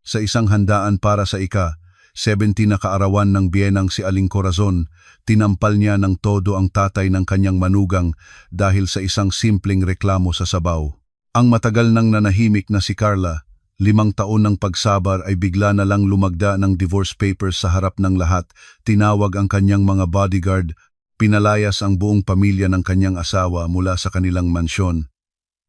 Sa isang handaan para sa ika-70 na kaarawan ng biyenang si Aling Corazon, tinampal niya ng todo ang tatay ng kanyang manugang dahil sa isang simpleng reklamo sa sabaw. Ang matagal nang nanahimik na si Carla, 5 taon ng pagsabar ay bigla na lang lumagda ng divorce papers sa harap ng lahat. Tinawag ang kanyang mga bodyguard, pinalayas ang buong pamilya ng kanyang asawa mula sa kanilang mansyon,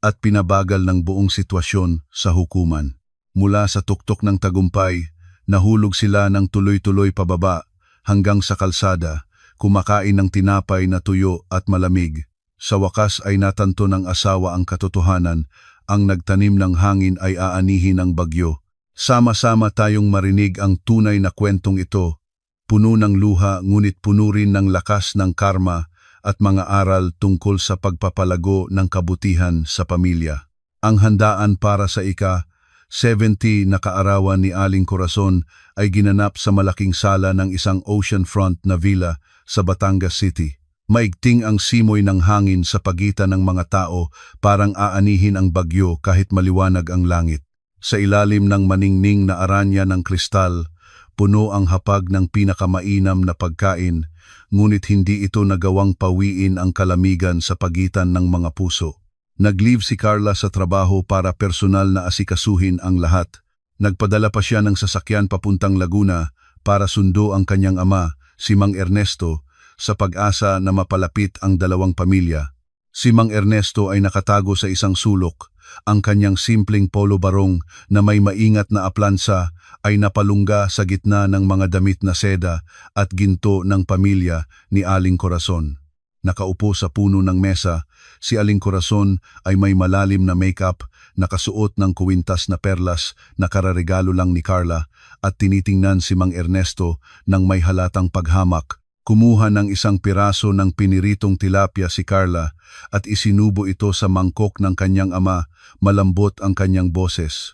at pinabagal ng buong sitwasyon sa hukuman. Mula sa tuktok ng tagumpay, nahulog sila ng tuloy-tuloy pababa hanggang sa kalsada, kumakain ng tinapay na tuyo at malamig. Sa wakas ay natanto ng asawa ang katotohanan, ang nagtanim ng hangin ay aanihin ng bagyo. Sama-sama tayong marinig ang tunay na kwentong ito, puno ng luha ngunit puno rin ng lakas ng karma at mga aral tungkol sa pagpapalago ng kabutihan sa pamilya. Ang handaan para sa ika-70 na kaarawan ni Aling Corazon ay ginanap sa malaking sala ng isang oceanfront na villa sa Batangas City. Maigting ang simoy ng hangin sa pagitan ng mga tao, parang aanihin ang bagyo kahit maliwanag ang langit. Sa ilalim ng maningning na aranya ng kristal, puno ang hapag ng pinakamainam na pagkain, ngunit hindi ito nagawang pawiin ang kalamigan sa pagitan ng mga puso. Nag-leave si Carla sa trabaho para personal na asikasuhin ang lahat. Nagpadala pa siya ng sasakyan papuntang Laguna para sundo ang kanyang ama, si Mang Ernesto, sa pag-asa na mapalapit ang dalawang pamilya. Si Mang Ernesto ay nakatago sa isang sulok. Ang kanyang simpleng polo barong na may maingat na aplansa ay napalungga sa gitna ng mga damit na seda at ginto ng pamilya ni Aling Corazon. Nakaupo sa puno ng mesa, si Aling Corazon ay may malalim na makeup, nakasuot ng kuwintas na perlas na kararegalo lang ni Carla, at tinitingnan si Mang Ernesto ng may halatang paghamak. Kumuha ng isang piraso ng piniritong tilapia si Carla at isinubo ito sa mangkok ng kanyang ama. Malambot ang kanyang boses.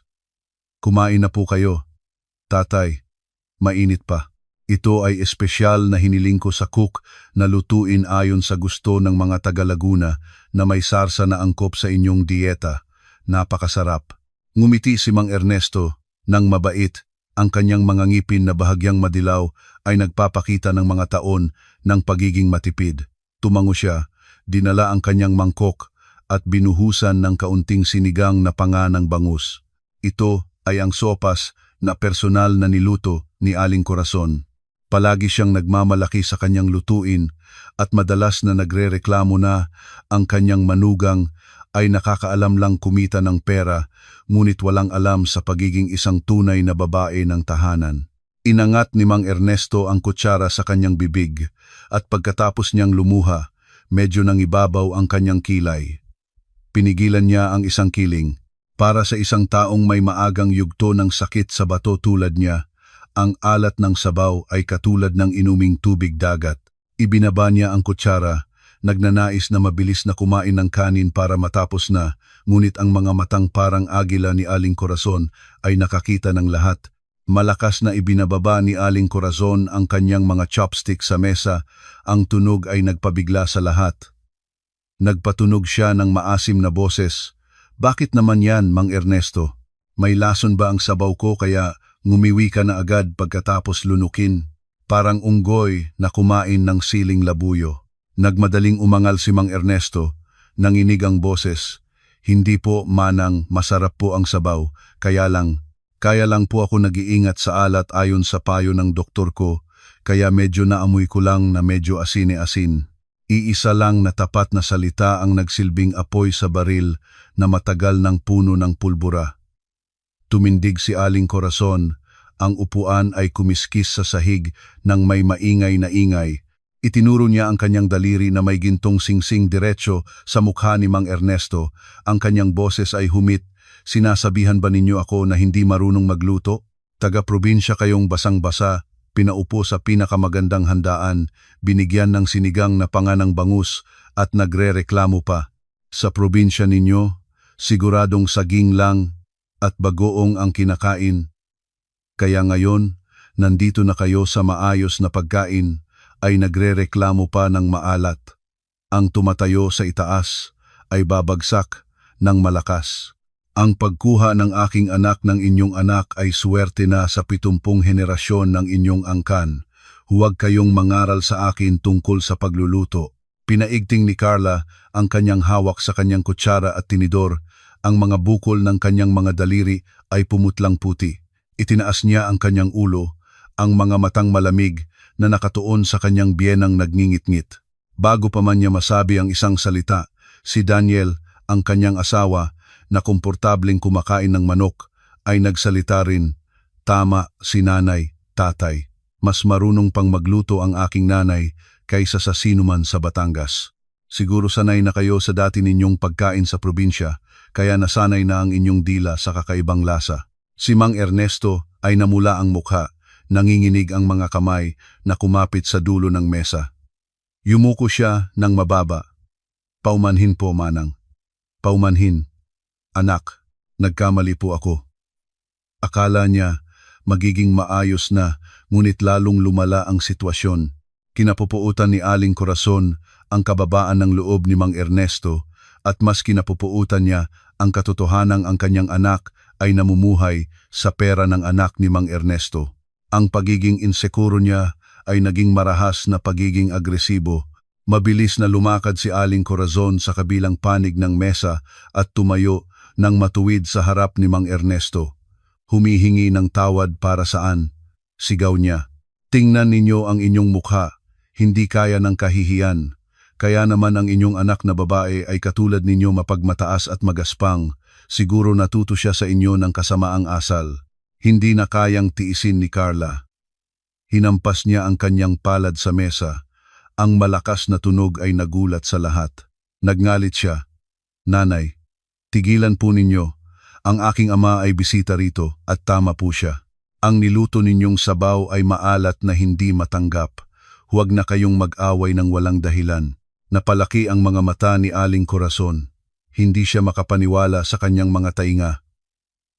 "Kumain na po kayo, tatay. Mainit pa. Ito ay espesyal na hiniling ko sa cook na lutuin ayon sa gusto ng mga taga-Laguna na may sarsa na angkop sa inyong dieta. Napakasarap." Ngumiti si Mang Ernesto nang mabait. Ang kanyang mga ngipin na bahagyang madilaw ay nagpapakita ng mga taon ng pagiging matipid. Tumango siya, dinala ang kanyang mangkok at binuhusan ng kaunting sinigang na panga ng bangus. Ito ay ang sopas na personal na niluto ni Aling Corazon. Palagi siyang nagmamalaki sa kanyang lutuin at madalas na nagrereklamo na ang kanyang manugang ay nakakaalam lang kumita ng pera, ngunit walang alam sa pagiging isang tunay na babae ng tahanan. Inangat ni Mang Ernesto ang kutsara sa kanyang bibig, at pagkatapos niyang lumuha, medyo nangibabaw ang kanyang kilay. Pinigilan niya ang isang kiling. Para sa isang taong may maagang yugto ng sakit sa bato tulad niya, ang alat ng sabaw ay katulad ng inuming tubig dagat. Ibinaba niya ang kutsara, nagnanais na mabilis na kumain ng kanin para matapos na, ngunit ang mga matang parang agila ni Aling Corazon ay nakakita ng lahat. Malakas na ibinababa ni Aling Corazon ang kanyang mga chopstick sa mesa, ang tunog ay nagpabigla sa lahat. Nagpatunog siya ng maasim na boses. "Bakit naman yan, Mang Ernesto? May lason ba ang sabaw ko kaya ngumiwi ka na agad pagkatapos lunukin? Parang unggoy na kumain ng siling labuyo." Nagmadaling umangal si Mang Ernesto, nanginig ang boses. "Hindi po, manang, masarap po ang sabaw, kaya lang po ako nag-iingat sa alat ayon sa payo ng doktor ko, kaya medyo naamoy ko lang na medyo asine-asin." Iisa lang na tapat na salita ang nagsilbing apoy sa baril na matagal ng puno ng pulbura. Tumindig si Aling Corazon, ang upuan ay kumiskis sa sahig ng may maingay na ingay. Itinuro niya ang kanyang daliri na may gintong singsing diretso sa mukha ni Mang Ernesto. Ang kanyang boses ay humit. "Sinasabihan ba ninyo ako na hindi marunong magluto? Taga-probinsya kayong basang-basa, pinaupo sa pinakamagandang handaan, binigyan ng sinigang na panga ng bangus at nagre-reklamo pa. Sa probinsya ninyo, siguradong saging lang at bagoong ang kinakain. Kaya ngayon, nandito na kayo sa maayos na pagkain, ay nagre-reklamo pa ng maalat. Ang tumatayo sa itaas ay babagsak ng malakas." Ang pagkuha ng aking anak ng inyong anak ay suwerte na sa 70 henerasyon ng inyong angkan. Huwag kayong mangaral sa akin tungkol sa pagluluto. Pinaigting ni Carla ang kanyang hawak sa kanyang kutsara at tinidor. Ang mga bukol ng kanyang mga daliri ay pumutlang puti. Itinaas niya ang kanyang ulo, ang mga matang malamig na nakatuon sa kanyang biyenang nagngingit-ngit. Bago pa man niya masabi ang isang salita, si Daniel, ang kanyang asawa, na komportableng kumakain ng manok, ay nagsalita rin, "Tama si nanay, tatay. Mas marunong pang magluto ang aking nanay kaysa sa sinuman sa Batangas. Siguro sanay na kayo sa dati ninyong pagkain sa probinsya, kaya nasanay na ang inyong dila sa kakaibang lasa." Si Mang Ernesto ay namula ang mukha, nanginginig ang mga kamay na kumapit sa dulo ng mesa. Yumuko siya ng mababa. "Paumanhin po, Manang. Paumanhin. Anak, nagkamali po ako." Akala niya magiging maayos na, ngunit lalong lumala ang sitwasyon. Kinapupuutan ni Aling Corazon ang kababaan ng loob ni Mang Ernesto at mas kinapupuutan niya ang katotohanang ang kanyang anak ay namumuhay sa pera ng anak ni Mang Ernesto. Ang pagiging insekuro niya ay naging marahas na pagiging agresibo. Mabilis na lumakad si Aling Corazon sa kabilang panig ng mesa at tumayo nang matuwid sa harap ni Mang Ernesto. Humihingi ng tawad para saan? Sigaw niya. "Tingnan ninyo ang inyong mukha, hindi kaya ng kahihiyan. Kaya naman ang inyong anak na babae ay katulad ninyo mapagmataas at magaspang. Siguro natuto siya sa inyo ng kasamaang asal." Hindi na kayang tiisin ni Carla. Hinampas niya ang kanyang palad sa mesa. Ang malakas na tunog ay nagulat sa lahat. Nagngalit siya, "Nanay, tigilan po ninyo. Ang aking ama ay bisita rito at tama po siya. Ang niluto ninyong sabaw ay maalat na hindi matanggap. Huwag na kayong mag-away ng walang dahilan." Napalaki ang mga mata ni Aling Corazon. Hindi siya makapaniwala sa kanyang mga tainga.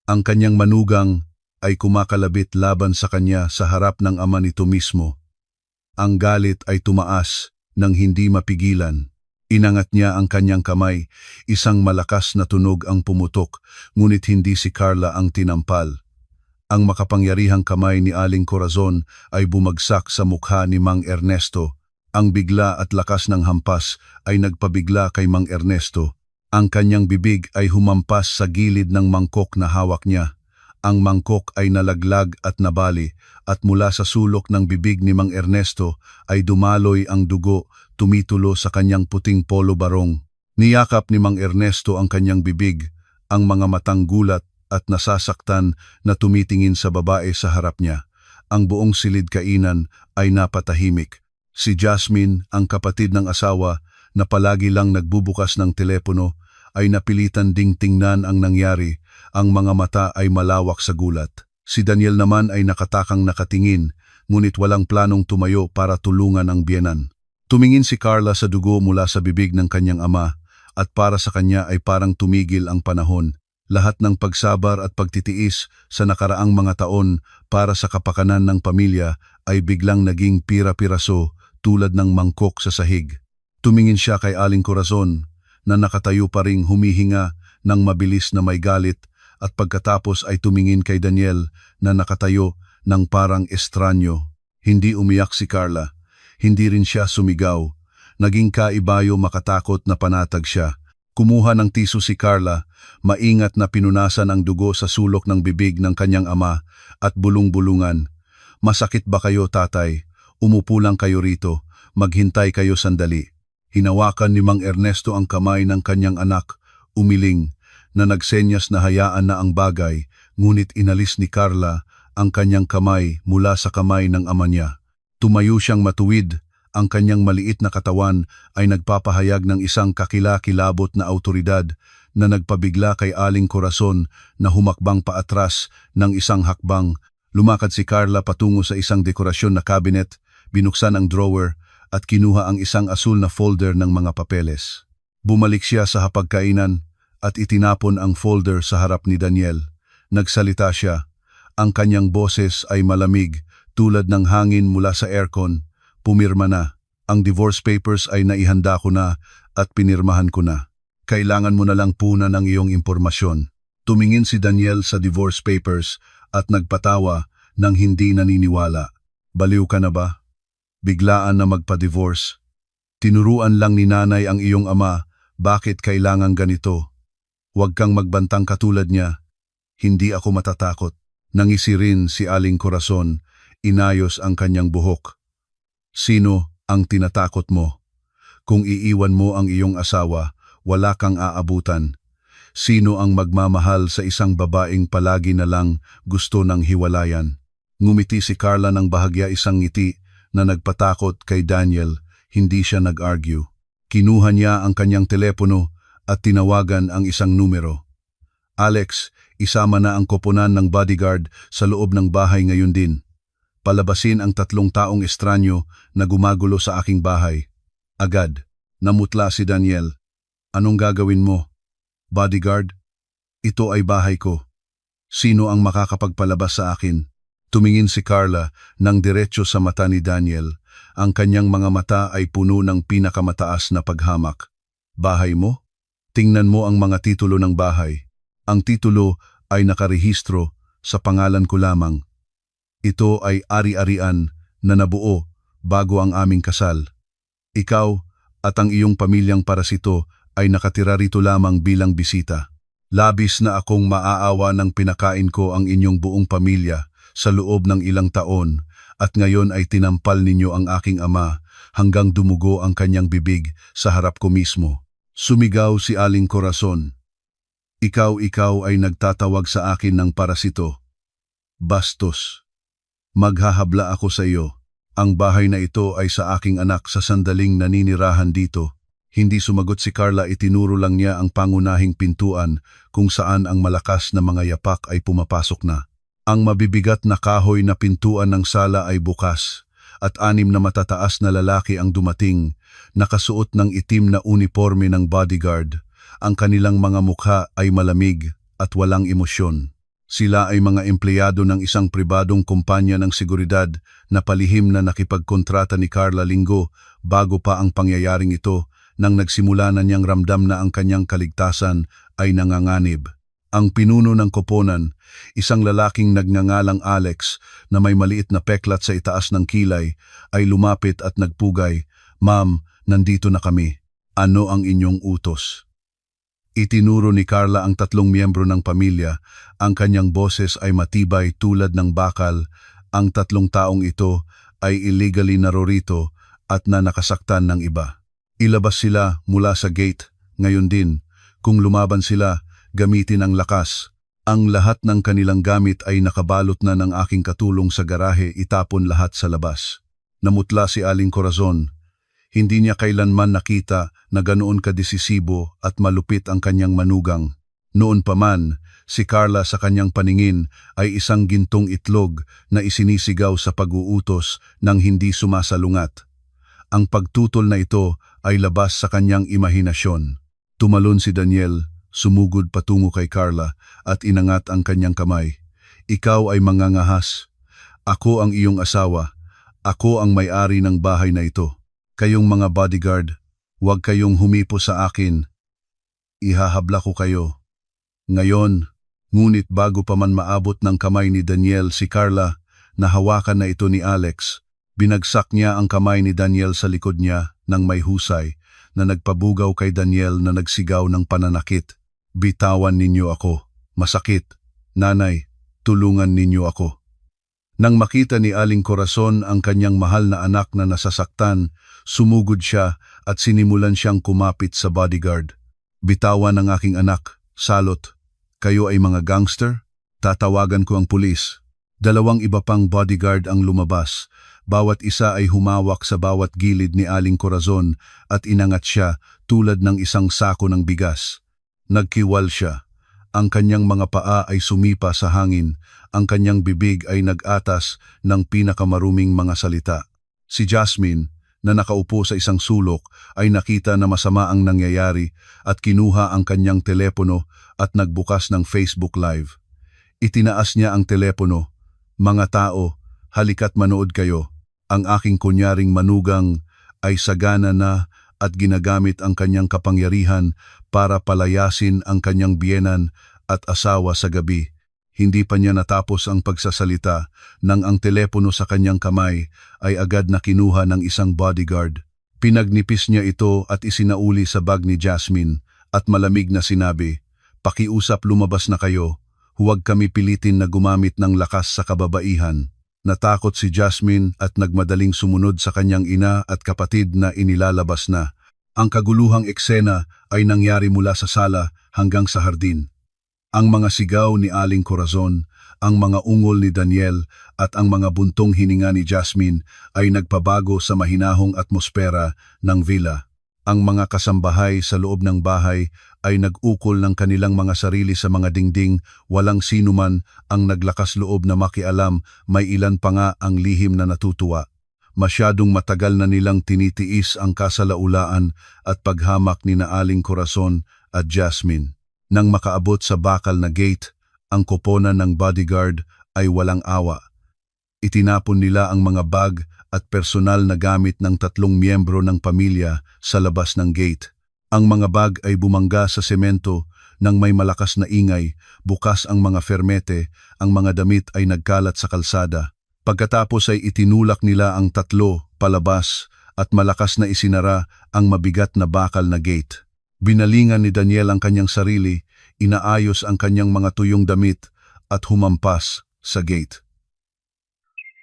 Ang kanyang manugang ay kumakalabit laban sa kanya sa harap ng ama nito mismo. Ang galit ay tumaas nang hindi mapigilan. Inangat niya ang kanyang kamay, isang malakas na tunog ang pumutok, ngunit hindi si Carla ang tinampal. Ang makapangyarihang kamay ni Aling Corazon ay bumagsak sa mukha ni Mang Ernesto. Ang bigla at lakas ng hampas ay nagpabigla kay Mang Ernesto. Ang kanyang bibig ay humampas sa gilid ng mangkok na hawak niya. Ang mangkok ay nalaglag at nabali, at mula sa sulok ng bibig ni Mang Ernesto ay dumaloy ang dugo, tumitulo sa kanyang puting polo barong. Niyakap ni Mang Ernesto ang kanyang bibig, ang mga matang gulat at nasasaktan na tumitingin sa babae sa harap niya. Ang buong silid kainan ay napatahimik. Si Jasmine, ang kapatid ng asawa na palagi lang nagbubukas ng telepono, ay napilitan ding tingnan ang nangyari. Ang mga mata ay malawak sa gulat. Si Daniel naman ay nakatakang nakatingin, ngunit walang planong tumayo para tulungan ang biyenan. Tumingin si Carla sa dugo mula sa bibig ng kanyang ama, at para sa kanya ay parang tumigil ang panahon. Lahat ng pagsabar at pagtitiis sa nakaraang mga taon para sa kapakanan ng pamilya ay biglang naging pira-piraso tulad ng mangkok sa sahig. Tumingin siya kay Aling Corazon na nakatayo pa ring humihinga ng mabilis na may galit, at pagkatapos ay tumingin kay Daniel na nakatayo ng parang estranyo. Hindi umiyak si Carla, hindi rin siya sumigaw. Naging kaibayo makatakot na panatag siya. Kumuha ng tiso si Carla, maingat na pinunasan ang dugo sa sulok ng bibig ng kanyang ama at bulung-bulungan. "Masakit ba kayo, tatay? Umupo lang kayo rito, maghintay kayo sandali." Hinawakan ni Mang Ernesto ang kamay ng kanyang anak, umiling, na nagsenyas na hayaan na ang bagay, ngunit inalis ni Carla ang kanyang kamay mula sa kamay ng ama niya. Tumayo siyang matuwid, ang kanyang maliit na katawan ay nagpapahayag ng isang kakilakilabot na awtoridad na nagpabigla kay Aling Corazon na humakbang paatras ng isang hakbang. Lumakad si Carla patungo sa isang dekorasyon na cabinet, binuksan ang drawer at kinuha ang isang asul na folder ng mga papeles. Bumalik siya sa hapagkainan at itinapon ang folder sa harap ni Daniel. Nagsalita siya. Ang kanyang boses ay malamig, tulad ng hangin mula sa aircon. "Pumirma na. Ang divorce papers ay naihanda ko na at pinirmahan ko na. Kailangan mo na lang punan ang iyong impormasyon." Tumingin si Daniel sa divorce papers at nagpatawa nang hindi naniniwala. Baliw ka na ba? Biglaan na magpa-divorce. Tinuruan lang ni nanay ang iyong ama, bakit kailangan ganito? Huwag kang magbantang katulad niya. Hindi ako matatakot. Nangisi rin si Aling Corazon, inayos ang kanyang buhok. Sino ang tinatakot mo? Kung iiwan mo ang iyong asawa, wala kang aabutan. Sino ang magmamahal sa isang babaeng palagi na lang gusto ng hiwalayan? Ngumiti si Carla ng bahagya, isang ngiti na nagpatakot kay Daniel. Hindi siya nag-argue. Kinuha niya ang kanyang telepono at tinawagan ang isang numero. Alex, isama na ang koponan ng bodyguard sa loob ng bahay ngayon din. Palabasin ang 3 taong estranyo na gumagulo sa aking bahay. Agad, namutla si Daniel. Anong gagawin mo? Bodyguard? Ito ay bahay ko. Sino ang makakapagpalabas sa akin? Tumingin si Carla ng diretso sa mata ni Daniel. Ang kanyang mga mata ay puno ng pinakamataas na paghamak. Bahay mo? Tingnan mo ang mga titulo ng bahay. Ang titulo ay nakarehistro sa pangalan ko lamang. Ito ay ari-arian na nabuo bago ang aming kasal. Ikaw at ang iyong pamilyang parasito ay nakatira rito lamang bilang bisita. Labis na akong maaawa nang pinakain ko ang inyong buong pamilya sa loob ng ilang taon at ngayon ay tinampal ninyo ang aking ama hanggang dumugo ang kanyang bibig sa harap ko mismo. Sumigaw si Aling Corazon. Ikaw ay nagtatawag sa akin ng parasito. Bastos. Maghahabla ako sa iyo. Ang bahay na ito ay sa aking anak sa sandaling naninirahan dito. Hindi sumagot si Carla, itinuro lang niya ang pangunahing pintuan kung saan ang malakas na mga yapak ay pumapasok na. Ang mabibigat na kahoy na pintuan ng sala ay bukas at 6 na matataas na lalaki ang dumating, nakasuot ng itim na uniforme ng bodyguard. Ang kanilang mga mukha ay malamig at walang emosyon. Sila ay mga empleyado ng isang pribadong kumpanya ng seguridad na palihim na nakipagkontrata ni Carla linggo bago pa ang pangyayaring ito. Nang nagsimula na niyang ramdam na ang kanyang kaligtasan ay nanganganib. Ang pinuno ng koponan, isang lalaking nagngangalang Alex na may maliit na peklat sa itaas ng kilay, ay lumapit at nagpugay, "Ma'am, nandito na kami. Ano ang inyong utos?" Itinuro ni Carla ang 3 miyembro ng pamilya. Ang kanyang boses ay matibay tulad ng bakal. Ang 3 taong ito ay illegally narorito at na nakasaktan ng iba. Ilabas sila mula sa gate, ngayon din. Kung lumaban sila, gamitin ang lakas. Ang lahat ng kanilang gamit ay nakabalot na ng aking katulong sa garahe, itapon lahat sa labas. Namutla si Aling Corazon. Hindi niya kailanman nakita na ganoon kadesisibo at malupit ang kanyang manugang. Noon pa man, si Carla sa kanyang paningin ay isang gintong itlog na isinisigaw sa pag-uutos ng hindi sumasalungat. Ang pagtutol na ito ay labas sa kanyang imahinasyon. Tumalon si Daniel, sumugod patungo kay Carla at inangat ang kanyang kamay. Ikaw ay mangangahas. Ako ang iyong asawa. Ako ang may-ari ng bahay na ito. Kayong mga bodyguard, huwag kayong humipo sa akin. Ihahabla ko kayo. Ngayon, ngunit bago pa man maabot ng kamay ni Daniel si Carla, nahawakan na ito ni Alex. Binagsak niya ang kamay ni Daniel sa likod niya ng may husay na nagpabugaw kay Daniel na nagsigaw ng pananakit. Bitawan ninyo ako. Masakit. Nanay, tulungan ninyo ako. Nang makita ni Aling Corazon ang kanyang mahal na anak na nasasaktan, sumugod siya at sinimulan siyang kumapit sa bodyguard. Bitawan ang aking anak. Salot. Kayo ay mga gangster? Tatawagan ko ang pulis. 2 iba pang bodyguard ang lumabas. Bawat isa ay humawak sa bawat gilid ni Aling Corazon at inangat siya tulad ng isang sako ng bigas. Nagkiwal siya. Ang kanyang mga paa ay sumipa sa hangin. Ang kanyang bibig ay nag-atas ng pinakamaruming mga salita. Si Jasmine, na nakaupo sa isang sulok, ay nakita na masama ang nangyayari at kinuha ang kanyang telepono at nagbukas ng Facebook Live. Itinaas niya ang telepono. "Mga tao, halika't manood kayo. Ang aking kunyaring manugang ay sagana na at ginagamit ang kanyang kapangyarihan para palayasin ang kanyang biyenan at asawa sa gabi. Hindi pa niya natapos ang pagsasalita nang ang telepono sa kanyang kamay ay agad na kinuha ng isang bodyguard. Pinagnipis niya ito at isinauli sa bag ni Jasmine at malamig na sinabi, "Pakiusap, lumabas na kayo. Huwag kami pilitin na gumamit ng lakas sa kababaihan." Natakot si Jasmine at nagmadaling sumunod sa kanyang ina at kapatid na inilalabas na. Ang kaguluhang eksena ay nangyari mula sa sala hanggang sa hardin. Ang mga sigaw ni Aling Corazon, ang mga ungol ni Daniel at ang mga buntong hininga ni Jasmine ay nagpabago sa mahinahong atmosfera ng villa. Ang mga kasambahay sa loob ng bahay ay nag-ukol ng kanilang mga sarili sa mga dingding, walang sinuman ang naglakas loob na makialam, may ilan pa nga ang lihim na natutuwa. Masyadong matagal na nilang tinitiis ang kasalaulaan at paghamak ni na Aling Corazon at Jasmine. Nang makaabot sa bakal na gate, ang koponan ng bodyguard ay walang awa. Itinapon nila ang mga bag at personal na gamit ng 3 miyembro ng pamilya sa labas ng gate. Ang mga bag ay bumangga sa semento nang may malakas na ingay, bukas ang mga fermete, ang mga damit ay nagkalat sa kalsada. Pagkatapos ay itinulak nila ang 3 palabas at malakas na isinara ang mabigat na bakal na gate. Binalingan ni Daniel ang kanyang sarili, inaayos ang kanyang mga tuyong damit at humampas sa gate.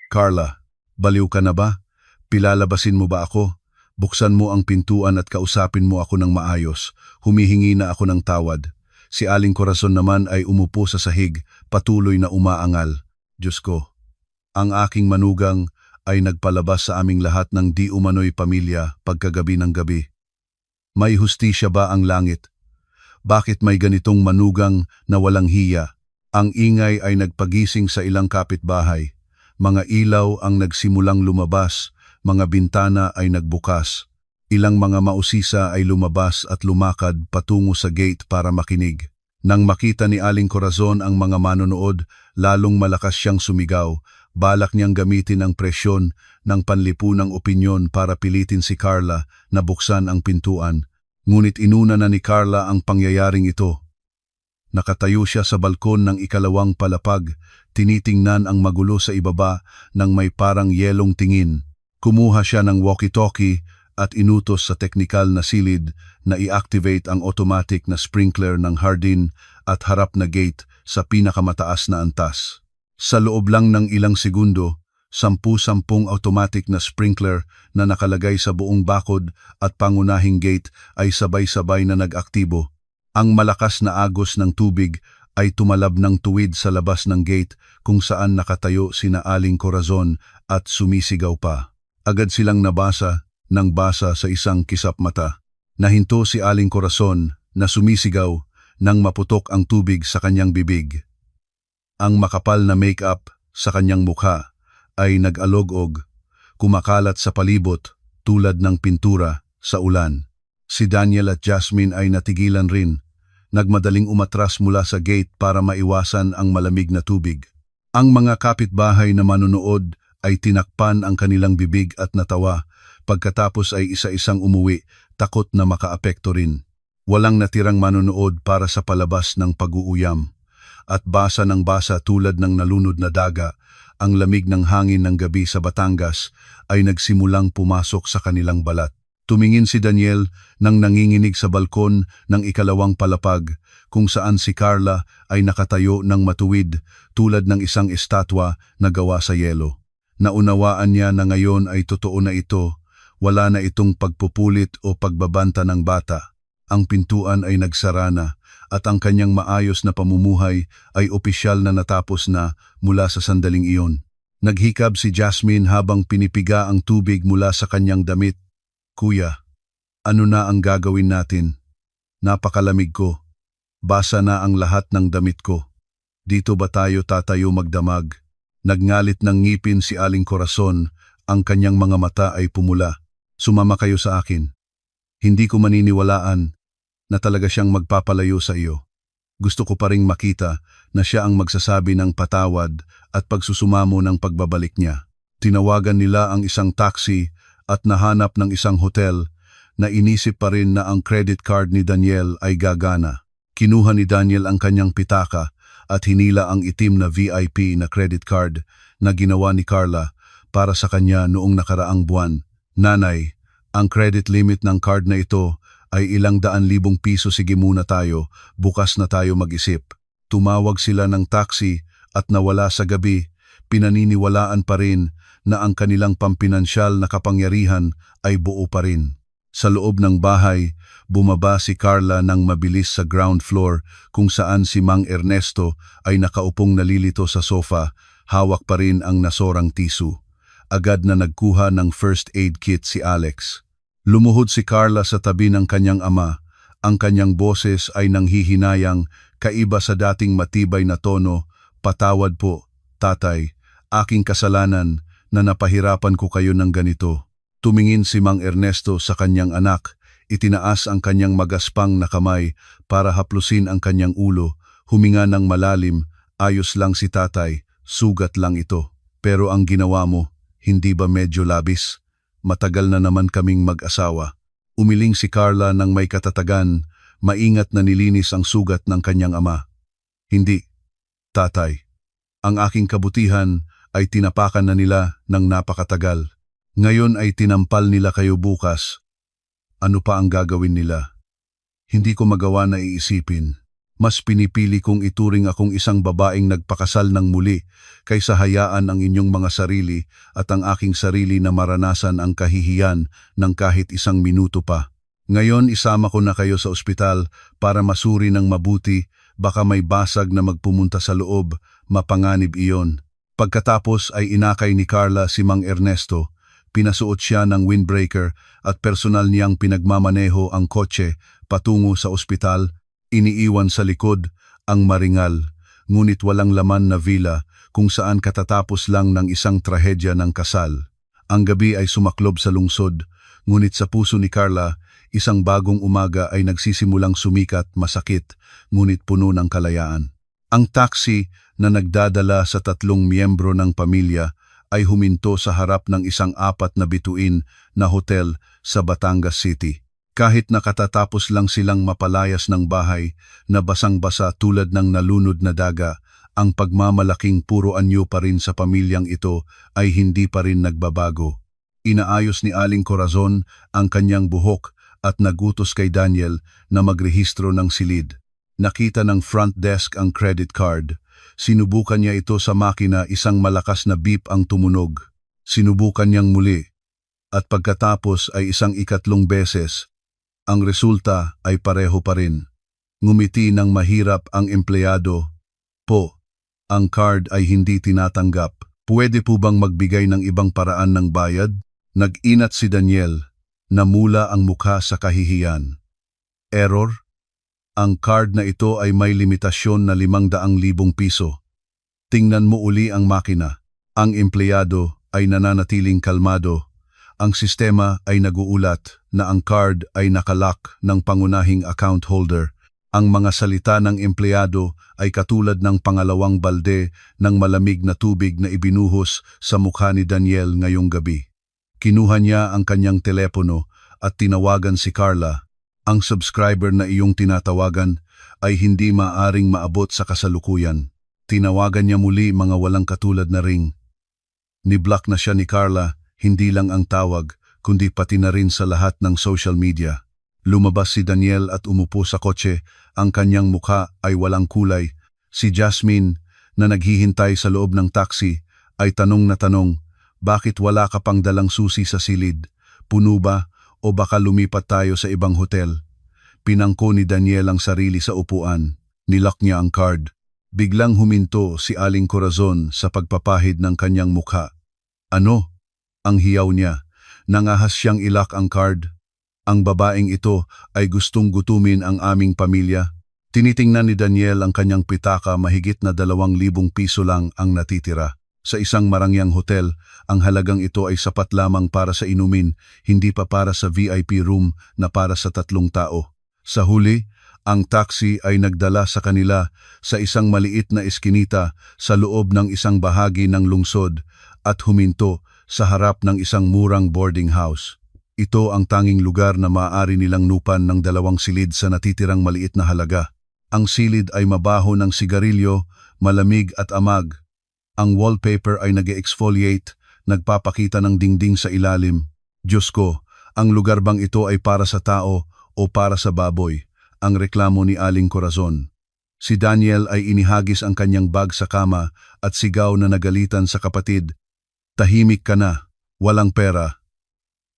"Carla, baliw ka na ba? Pilalabasin mo ba ako? Buksan mo ang pintuan at kausapin mo ako ng maayos. Humihingi na ako ng tawad." Si Aling Corazon naman ay umupo sa sahig, patuloy na umaangal. "Diyos ko, ang aking manugang ay nagpalabas sa aming lahat ng di umano'y pamilya pagkagabi ng gabi. May hustisya ba ang langit? Bakit may ganitong manugang na walang hiya?" Ang ingay ay nagpagising sa ilang kapitbahay. Mga ilaw ang nagsimulang lumabas, mga bintana ay nagbukas. Ilang mga mausisa ay lumabas at lumakad patungo sa gate para makinig. Nang makita ni Aling Corazon ang mga manonood, lalong malakas siyang sumigaw. Balak niyang gamitin ang presyon ng panlipunang opinyon para pilitin si Carla na buksan ang pintuan. Ngunit inuna na ni Carla ang pangyayaring ito. Nakatayo siya sa balkon ng ikalawang palapag, tinitingnan ang magulo sa ibaba ng may parang yelong tingin. Kumuha siya ng walkie-talkie at inutos sa teknikal na silid na i-activate ang automatic na sprinkler ng hardin at harap na gate sa pinakamataas na antas. Sa loob lang ng ilang segundo, 10 automatic na sprinkler na nakalagay sa buong bakod at pangunahing gate ay sabay-sabay na nag-aktibo. Ang malakas na agos ng tubig ay tumalab ng tuwid sa labas ng gate kung saan nakatayo sina Aling Corazon at sumisigaw pa. Agad silang nabasa ng basa sa isang kisap mata. Nahinto si Aling Corazon na sumisigaw nang maputok ang tubig sa kanyang bibig. Ang makapal na make-up sa kanyang mukha ay nag-alog-og, kumakalat sa palibot tulad ng pintura sa ulan. Si Daniel at Jasmine ay natigilan rin, nagmadaling umatras mula sa gate para maiwasan ang malamig na tubig. Ang mga kapitbahay na manonood ay tinakpan ang kanilang bibig at natawa, pagkatapos ay isa-isang umuwi, takot na makaapekto rin. Walang natirang manonood para sa palabas ng pag-uuyam. At basa ng basa tulad ng nalunod na daga, ang lamig ng hangin ng gabi sa Batangas ay nagsimulang pumasok sa kanilang balat. Tumingin si Daniel nang nanginginig sa balkon ng ikalawang palapag kung saan si Carla ay nakatayo ng matuwid tulad ng isang estatwa na gawa sa yelo. Naunawaan niya na ngayon ay totoo na ito, wala na itong pagpupulit o pagbabanta ng bata. Ang pintuan ay nagsara na at ang kanyang maayos na pamumuhay ay opisyal na natapos na mula sa sandaling iyon. Naghikab si Jasmine habang pinipiga ang tubig mula sa kanyang damit. "Kuya, ano na ang gagawin natin? Napakalamig ko. Basa na ang lahat ng damit ko. Dito ba tayo tatayo magdamag?" Nagngalit ng ngipin si Aling Corazon, ang kanyang mga mata ay pumula. "Sumama kayo sa akin. Hindi ko maniniwalaan na talaga siyang magpapalayo sa iyo. Gusto ko pa ring makita na siya ang magsasabi ng patawad at pagsusumamo ng pagbabalik niya." Tinawagan nila ang isang taxi at nahanap ng isang hotel na inisip pa rin na ang credit card ni Daniel ay gagana. Kinuha ni Daniel ang kanyang pitaka at hinila ang itim na VIP na credit card na ginawa ni Carla para sa kanya noong nakaraang buwan. Nanay, ang credit limit ng card na ito ay ilang daan libong piso, sige muna tayo, bukas na tayo mag-isip. Tumawag sila ng taxi at nawala sa gabi, pinaniniwalaan pa rin na ang kanilang pampinansyal na kapangyarihan ay buo pa rin. Sa loob ng bahay, bumaba si Carla ng mabilis sa ground floor kung saan si Mang Ernesto ay nakaupong nalilito sa sofa, hawak pa rin ang nasorang tisu. Agad na nagkuha ng first aid kit si Alex. Lumuhod si Carla sa tabi ng kanyang ama. Ang kanyang boses ay nanghihinayang, kaiba sa dating matibay na tono. Patawad po, tatay, aking kasalanan na napahirapan ko kayo ng ganito. Tumingin si Mang Ernesto sa kanyang anak, itinaas ang kanyang magaspang na kamay para haplusin ang kanyang ulo, huminga ng malalim, ayos lang si tatay, sugat lang ito. Pero ang ginawa mo, hindi ba medyo labis? Matagal na naman kaming mag-asawa. Umiling si Carla ng may katatagan, maingat na nilinis ang sugat ng kanyang ama. Hindi, tatay. Ang aking kabutihan ay tinapakan na nila ng napakatagal. Ngayon ay tinampal nila kayo bukas. Ano pa ang gagawin nila? Hindi ko magawa na iisipin. Mas pinipili kong ituring akong isang babaeng nagpakasal ng muli kaysa hayaan ang inyong mga sarili at ang aking sarili na maranasan ang kahihiyan ng kahit isang minuto pa. Ngayon isama ko na kayo sa ospital para masuri ng mabuti, baka may basag na magpumunta sa loob, mapanganib iyon. Pagkatapos ay inakay ni Carla si Mang Ernesto. Pinasuot siya ng windbreaker at personal niyang pinagmamaneho ang kotse patungo sa ospital. Iniiwan sa likod ang maringal, ngunit walang laman na villa kung saan katatapos lang ng isang trahedya ng kasal. Ang gabi ay sumaklob sa lungsod, ngunit sa puso ni Carla, isang bagong umaga ay nagsisimulang sumikat, masakit, ngunit puno ng kalayaan. Ang taxi na nagdadala sa 3 miyembro ng pamilya ay huminto sa harap ng isang 4 na bituin na hotel sa Batangas City. Kahit nakatatapos lang silang mapalayas ng bahay na basang-basa tulad ng nalunod na daga, ang pagmamalaking puro anyo pa rin sa pamilyang ito ay hindi pa rin nagbabago. Inaayos ni Aling Corazon ang kanyang buhok at nagutos kay Daniel na magrehistro ng silid. Nakita ng front desk ang credit card. Sinubukan niya ito sa makina, isang malakas na beep ang tumunog. Sinubukan niyang muli. At pagkatapos ay isang 3 beses. Ang resulta ay pareho pa rin. Ngumiti ng mahirap ang empleyado. Po, ang card ay hindi tinatanggap. Pwede po bang magbigay ng ibang paraan ng bayad? Nag-inat si Daniel. Namula ang mukha sa kahihiyan. Error? Ang card na ito ay may limitasyon na 500,000 piso. Tingnan mo uli ang makina. Ang empleyado ay nananatiling kalmado. Ang sistema ay naguulat na ang card ay nakalock ng pangunahing account holder. Ang mga salita ng empleyado ay katulad ng pangalawang balde ng malamig na tubig na ibinuhos sa mukha ni Daniel ngayong gabi. Kinuha niya ang kanyang telepono at tinawagan si Carla. Ang subscriber na iyong tinatawagan ay hindi maaring maabot sa kasalukuyan. Tinawagan niya muli, mga walang katulad na ring. Ni-block na siya ni Carla. Hindi lang ang tawag, kundi pati na rin sa lahat ng social media. Lumabas si Daniel at umupo sa kotse, ang kanyang mukha ay walang kulay. Si Jasmine, na naghihintay sa loob ng taxi, ay tanong na tanong, bakit wala ka pang dalang susi sa silid? Puno ba o baka lumipat tayo sa ibang hotel? Pinangko ni Daniel ang sarili sa upuan. Nilock niya ang card. Biglang huminto si Aling Corazon sa pagpapahid ng kanyang mukha. Ano? Ang hiyaw niya. Nangahas siyang ilock ang card. Ang babaeng ito ay gustong gutumin ang aming pamilya. Tinitingnan ni Daniel ang kanyang pitaka, mahigit na 2,000 piso lang ang natitira. Sa isang marangyang hotel, ang halagang ito ay sapat lamang para sa inumin, hindi pa para sa VIP room na para sa 3 tao. Sa huli, ang taxi ay nagdala sa kanila sa isang maliit na eskinita sa loob ng isang bahagi ng lungsod at huminto sa harap ng isang murang boarding house. Ito ang tanging lugar na maaari nilang nupan ng 2 silid sa natitirang maliit na halaga. Ang silid ay mabaho ng sigarilyo, malamig at amag. Ang wallpaper ay nag-exfoliate, nagpapakita ng dingding sa ilalim. Diyos ko, ang lugar bang ito ay para sa tao o para sa baboy? Ang reklamo ni Aling Corazon. Si Daniel ay inihagis ang kanyang bag sa kama at sigaw na nagalitan sa kapatid. Tahimik ka na, walang pera.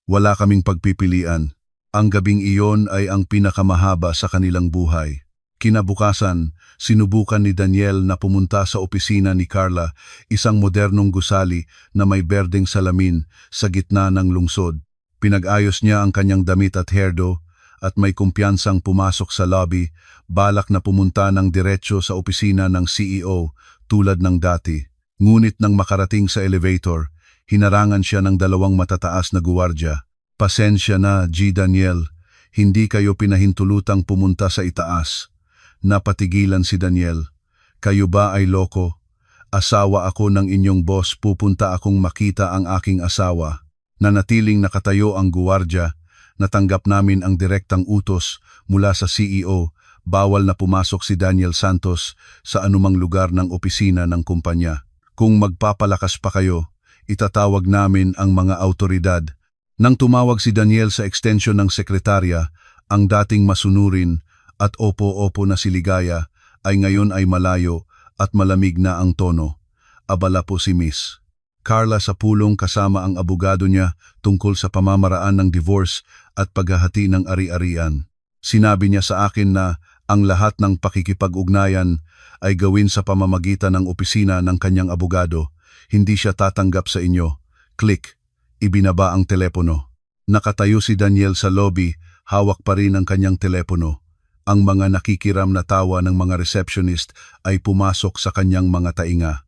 Wala kaming pagpipilian. Ang gabing iyon ay ang pinakamahaba sa kanilang buhay. Kinabukasan, sinubukan ni Daniel na pumunta sa opisina ni Carla, isang modernong gusali na may berdeng salamin sa gitna ng lungsod. Pinag-ayos niya ang kanyang damit at hairdo at may kumpiyansang pumasok sa lobby, balak na pumunta ng diretsyo sa opisina ng CEO tulad ng dati. Ngunit nang makarating sa elevator, hinarangan siya ng dalawang matataas na guwardya. Pasensya na, G. Daniel, hindi kayo pinahintulutang pumunta sa itaas. Napatigilan si Daniel. Kayo ba ay loko? Asawa ako ng inyong boss, pupunta akong makita ang aking asawa. Nanatiling nakatayo ang guwardya, natanggap namin ang direktang utos mula sa CEO, bawal na pumasok si Daniel Santos sa anumang lugar ng opisina ng kumpanya. Kung magpapalakas pa kayo, itatawag namin ang mga autoridad. Nang tumawag si Daniel sa extension ng sekretarya, ang dating masunurin at opo-opo na si Ligaya ay ngayon ay malayo at malamig na ang tono. Abala po si Miss Carla sa pulong kasama ang abogado niya tungkol sa pamamaraan ng divorce at paghahati ng ari-arian. Sinabi niya sa akin na ang lahat ng pakikipag-ugnayan ay gawin sa pamamagitan ng opisina ng kanyang abogado. Hindi siya tatanggap sa inyo. Click. Ibinaba ang telepono. Nakatayo si Daniel sa lobby, hawak pa rin ang kanyang telepono. Ang mga nakikiram na tawa ng mga receptionist ay pumasok sa kanyang mga tainga.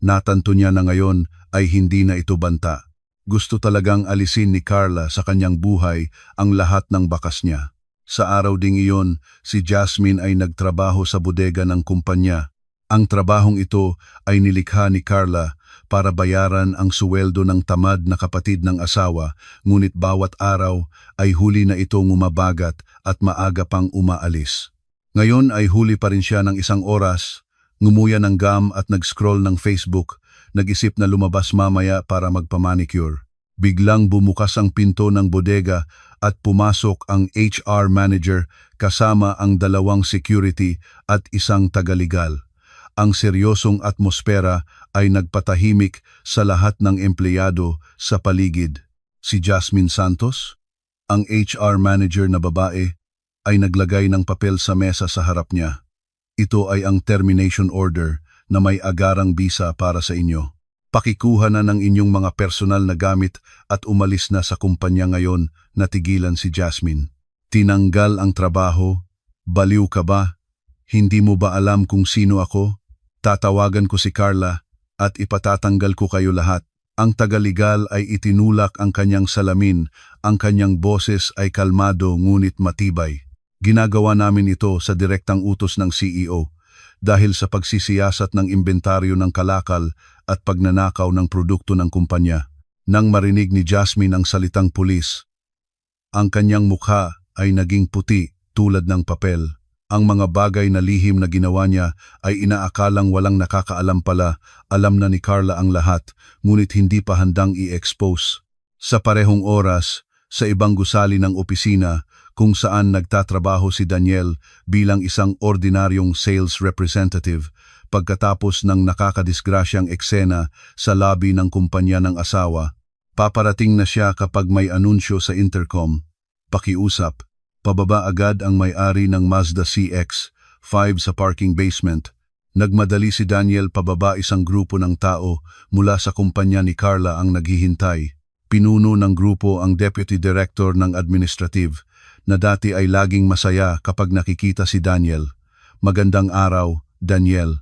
Natanto niya na ngayon ay hindi na ito banta. Gusto talagang alisin ni Carla sa kanyang buhay ang lahat ng bakas niya. Sa araw ding iyon, si Jasmine ay nagtrabaho sa bodega ng kumpanya. Ang trabahong ito ay nilikha ni Carla para bayaran ang suweldo ng tamad na kapatid ng asawa, ngunit bawat araw ay huli na itong umabagat at maaga pang umaalis. Ngayon ay huli pa rin siya ng isang oras, ngumuya ng gum at nag-scroll ng Facebook, nag-isip na lumabas mamaya para magpamanicure. Biglang bumukas ang pinto ng bodega at pumasok ang HR manager kasama ang dalawang security at isang tagaligal. Ang seryosong atmosfera ay nagpatahimik sa lahat ng empleyado sa paligid. Si Jasmine Santos, ang HR manager na babae, ay naglagay ng papel sa mesa sa harap niya. Ito ay ang termination order na may agarang bisa para sa inyo. Pakikuha na ng inyong mga personal na gamit at umalis na sa kumpanya ngayon, natigilan si Jasmine. Tinanggal ang trabaho? Baliw ka ba? Hindi mo ba alam kung sino ako? Tatawagan ko si Carla at ipatatanggal ko kayo lahat. Ang tagaligal ay itinulak ang kanyang salamin, ang kanyang boses ay kalmado ngunit matibay. Ginagawa namin ito sa direktang utos ng CEO dahil sa pagsisiyasat ng inventaryo ng kalakal at pagnanakaw ng produkto ng kumpanya. Nang marinig ni Jasmine ang salitang pulis, ang kanyang mukha ay naging puti tulad ng papel. Ang mga bagay na lihim na ginawa niya ay inaakalang walang nakakaalam pala, alam na ni Carla ang lahat, ngunit hindi pa handang i-expose. Sa parehong oras, sa ibang gusali ng opisina kung saan nagtatrabaho si Daniel bilang isang ordinaryong sales representative, pagkatapos ng nakakadisgrasyang eksena sa lobby ng kumpanya ng asawa, paparating na siya kapag may anunsyo sa intercom. Pakiusap. Pababa agad ang may-ari ng Mazda CX-5 sa parking basement. Nagmadali si Daniel pababa, isang grupo ng tao mula sa kumpanya ni Carla ang naghihintay. Pinuno ng grupo ang Deputy Director ng Administrative na dati ay laging masaya kapag nakikita si Daniel. Magandang araw, Daniel.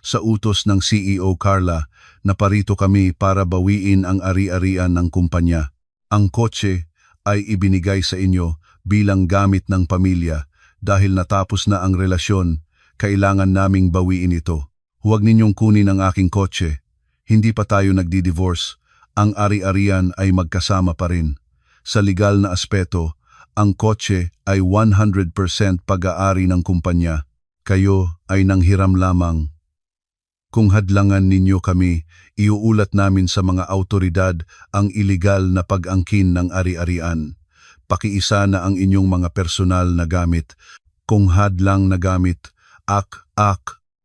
Sa utos ng CEO Carla, naparito kami para bawiin ang ari-arian ng kumpanya. Ang kotse ay ibinigay sa inyo bilang gamit ng pamilya dahil natapos na ang relasyon, kailangan naming bawiin ito. Huwag ninyong kunin ang aking kotse. Hindi pa tayo nagdi-divorce. Ang ari-arian ay magkasama pa rin. Sa legal na aspeto, ang kotse ay 100% pag-aari ng kumpanya. Kayo ay nanghiram lamang. Kung hadlangan ninyo kami, iuulat namin sa mga awtoridad ang iligal na pag-angkin ng ari-arian. Pakiisa na ang inyong mga personal na gamit. Kung hadlang na gamit,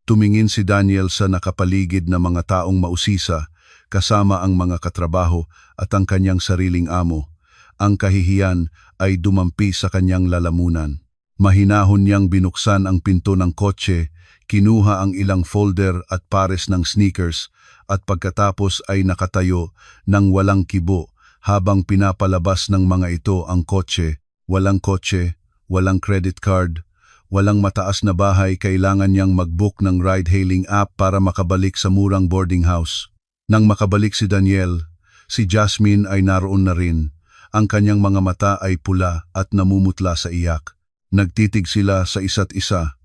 tumingin si Daniel sa nakapaligid na mga taong mausisa, kasama ang mga katrabaho at ang kanyang sariling amo. Ang kahihiyan ay dumampi sa kanyang lalamunan. Mahinahon niyang binuksan ang pinto ng kotse, kinuha ang ilang folder at pares ng sneakers at pagkatapos ay nakatayo ng walang kibo habang pinapalabas ng mga ito ang kotse. Walang kotse, walang credit card, walang mataas na bahay, kailangan niyang mag-book ng ride-hailing app para makabalik sa murang boarding house. Nang makabalik si Daniel, si Jasmine ay naroon na rin. Ang kanyang mga mata ay pula at namumutla sa iyak. Nagtitig sila sa isa't isa.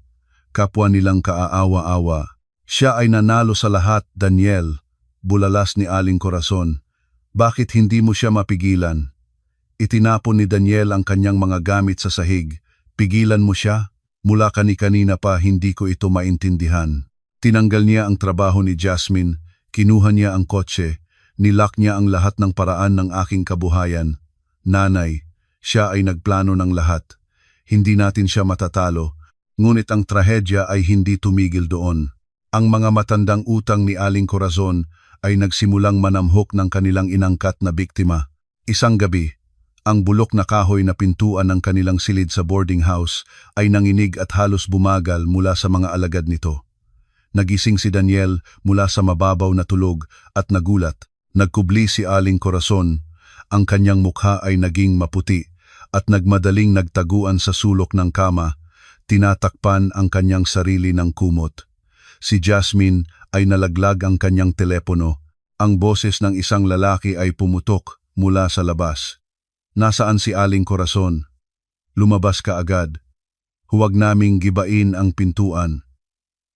Kapwa nilang kaaawa-awa. Siya ay nanalo sa lahat, Daniel. Bulalas ni Aling Corazon. Bakit hindi mo siya mapigilan? Itinapon ni Daniel ang kanyang mga gamit sa sahig. Pigilan mo siya? Mula kanina pa hindi ko ito maintindihan. Tinanggal niya ang trabaho ni Jasmine, kinuha niya ang kotse, nilak niya ang lahat ng paraan ng aking kabuhayan. Nanay, siya ay nagplano ng lahat. Hindi natin siya matatalo, ngunit ang trahedya ay hindi tumigil doon. Ang mga matandang utang ni Aling Corazon ay nagsimulang manamhok ng kanilang inangkat na biktima. Isang gabi, ang bulok na kahoy na pintuan ng kanilang silid sa boarding house ay nanginig at halos bumagal mula sa mga alagad nito. Nagising si Daniel mula sa mababaw na tulog at nagulat. Nagkubli si Aling Corazon. Ang kanyang mukha ay naging maputi at nagmadaling nagtaguan sa sulok ng kama, tinatakpan ang kanyang sarili ng kumot. Si Jasmine ay nalaglag ang kanyang telepono. Ang boses ng isang lalaki ay pumutok mula sa labas. Nasaan si Aling Corazon? Lumabas ka agad. Huwag naming gibain ang pintuan.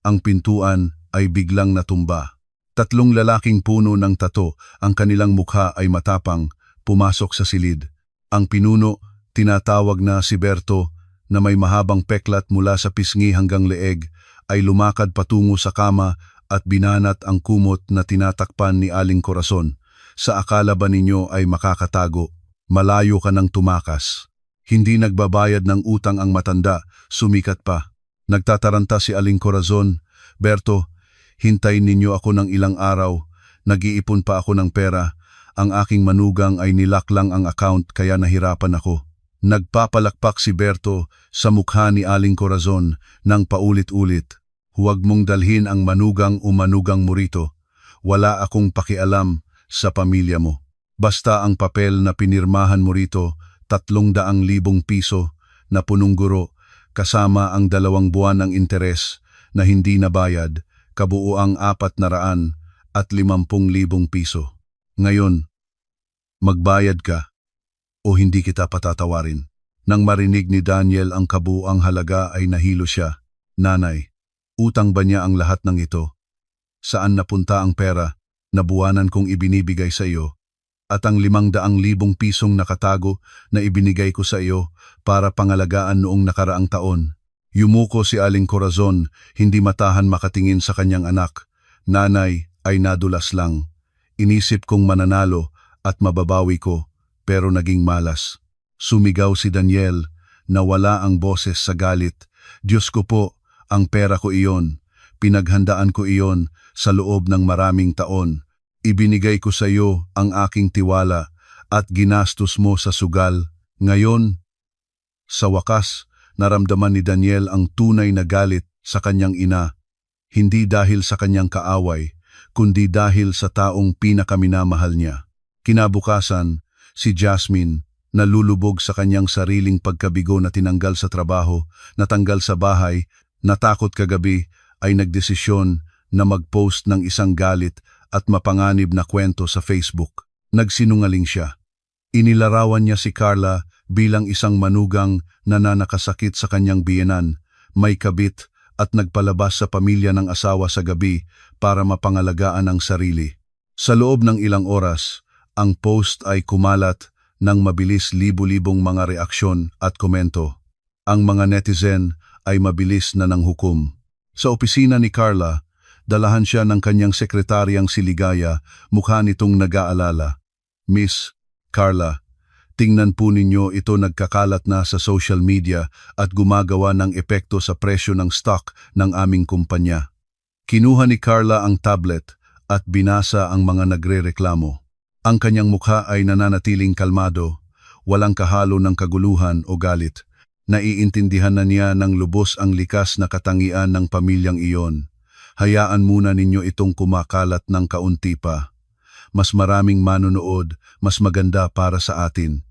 Ang pintuan ay biglang natumba. 3 lalaking puno ng tato, ang kanilang mukha ay matapang, pumasok sa silid. Ang pinuno, tinatawag na si Berto, na may mahabang peklat mula sa pisngi hanggang leeg, ay lumakad patungo sa kama at binanat ang kumot na tinatakpan ni Aling Corazon. Sa akala ba ninyo ay makakatago? Malayo ka nang tumakas. Hindi nagbabayad ng utang ang matanda, sumikat pa. Nagtataranta si Aling Corazon. Berto, hintayin ninyo ako ng ilang araw. Nag-iipon pa ako ng pera. Ang aking manugang ay nilaklang ang account kaya nahirapan ako. Nagpapalakpak si Berto sa mukha ni Aling Corazon ng paulit-ulit. Huwag mong dalhin ang manugang o manugang mo rito. Wala akong pakialam sa pamilya mo. Basta ang papel na pinirmahan mo rito, 300,000 piso na punong guro, kasama ang 2 buwan ng interes na hindi nabayad, kabuuang 450,000 piso. Ngayon, magbayad ka o hindi kita patatawarin. Nang marinig ni Daniel ang kabuuang halaga ay nahilo siya. Nanay, utang ba niya ang lahat ng ito? Saan napunta ang pera na buwanan kong ibinibigay sa iyo? At ang 500,000 pisong nakatago na ibinigay ko sa iyo para pangalagaan noong nakaraang taon. Yumuko si Aling Corazon, hindi matahan makatingin sa kanyang anak. Nanay ay nadulas lang. Inisip kong mananalo at mababawi ko, pero naging malas. Sumigaw si Daniel, nawala ang boses sa galit. Diyos ko po, ang pera ko iyon. Pinaghandaan ko iyon sa loob ng maraming taon. Ibinigay ko sa iyo ang aking tiwala at ginastos mo sa sugal. Ngayon, sa wakas, naramdaman ni Daniel ang tunay na galit sa kanyang ina. Hindi dahil sa kanyang kaaway, kundi dahil sa taong pinakaminamahal niya. Kinabukasan, si Jasmine, nalulubog sa kanyang sariling pagkabigo na tinanggal sa trabaho, natanggal sa bahay, natakot kagabi, ay nagdesisyon na mag-post ng isang galit at mapanganib na kwento sa Facebook. Nagsinungaling siya. Inilarawan niya si Carla bilang isang manugang na nanakasakit sa kanyang biyenan, may kabit at nagpalabas sa pamilya ng asawa sa gabi para mapangalagaan ang sarili. Sa loob ng ilang oras, ang post ay kumalat ng mabilis libu-libong mga reaksyon at komento. Ang mga netizen ay mabilis na nanghukom. Sa opisina ni Carla, dalahan siya ng kanyang sekretaryang si Ligaya, mukha nitong nag-aalala. Miss Carla, tingnan po ninyo, ito nagkakalat na sa social media at gumagawa ng epekto sa presyo ng stock ng aming kumpanya. Kinuha ni Carla ang tablet at binasa ang mga nagrereklamo. Ang kanyang mukha ay nananatiling kalmado, walang kahalo ng kaguluhan o galit. Naiintindihan na niya ng lubos ang likas na katangian ng pamilyang iyon. Hayaan muna ninyo itong kumakalat ng kaunti pa. Mas maraming manonood, mas maganda para sa atin.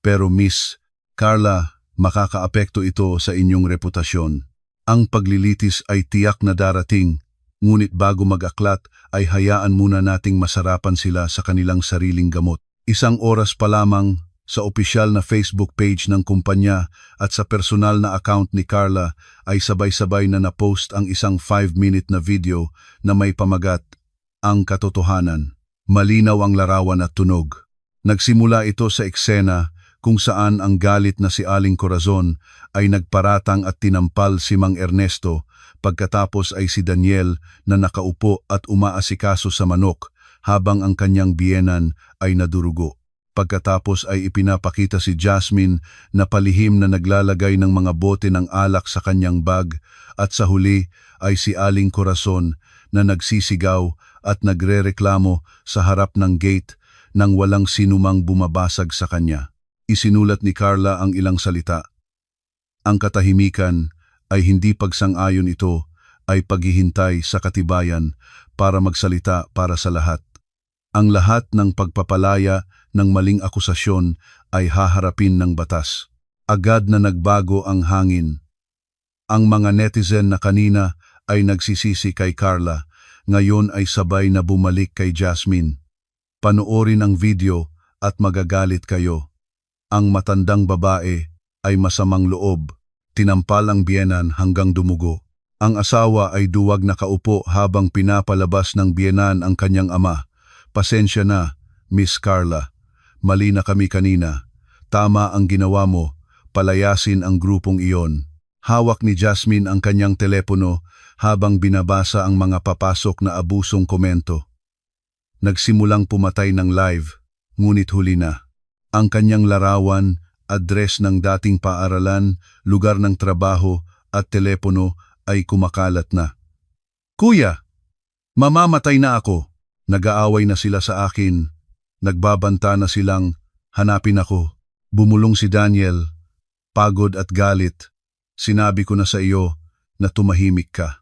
Pero Miss Carla, makakaapekto ito sa inyong reputasyon. Ang paglilitis ay tiyak na darating, ngunit bago mag-aklat ay hayaan muna nating masarapan sila sa kanilang sariling gamot. Isang oras pa lamang sa opisyal na Facebook page ng kumpanya at sa personal na account ni Carla ay sabay-sabay na napost ang isang 5-minute na video na may pamagat, "Ang Katotohanan." Malinaw ang larawan at tunog. Nagsimula ito sa eksena kung saan ang galit na si Aling Corazon ay nagparatang at tinampal si Mang Ernesto, pagkatapos ay si Daniel na nakaupo at umaasikaso sa manok habang ang kanyang biyenan ay nadurugo. Pagkatapos ay ipinapakita si Jasmine na palihim na naglalagay ng mga bote ng alak sa kanyang bag, at sa huli ay si Aling Corazon na nagsisigaw at nagrereklamo sa harap ng gate nang walang sinumang bumabasag sa kanya. Isinulat ni Carla ang ilang salita. Ang katahimikan ay hindi pagsang-ayon, ito ay paghihintay sa katibayan para magsalita para sa lahat. Ang lahat ng pagpapalaya ng maling akusasyon ay haharapin ng batas. Agad na nagbago ang hangin. Ang mga netizen na kanina ay nagsisisi kay Carla, ngayon ay sabay na bumalik kay Jasmine. Panoorin ang video at magagalit kayo. Ang matandang babae ay masamang loob. Tinampal ang biyenan hanggang dumugo. Ang asawa ay duwag nakaupo habang pinapalabas ng biyenan ang kanyang ama. Pasensya na, Miss Carla. Mali na kami kanina. Tama ang ginawa mo, palayasin ang grupong iyon. Hawak ni Jasmine ang kanyang telepono habang binabasa ang mga papasok na abusong komento. Nagsimulang pumatay ng live, ngunit huli na. Ang kanyang larawan, address ng dating paaralan, lugar ng trabaho at telepono ay kumakalat na. Kuya, mamamatay na ako. Nag-aaway na sila sa akin. Nagbabanta na silang hanapin ako. Bumulong si Daniel, pagod at galit. Sinabi ko na sa iyo na tumahimik ka.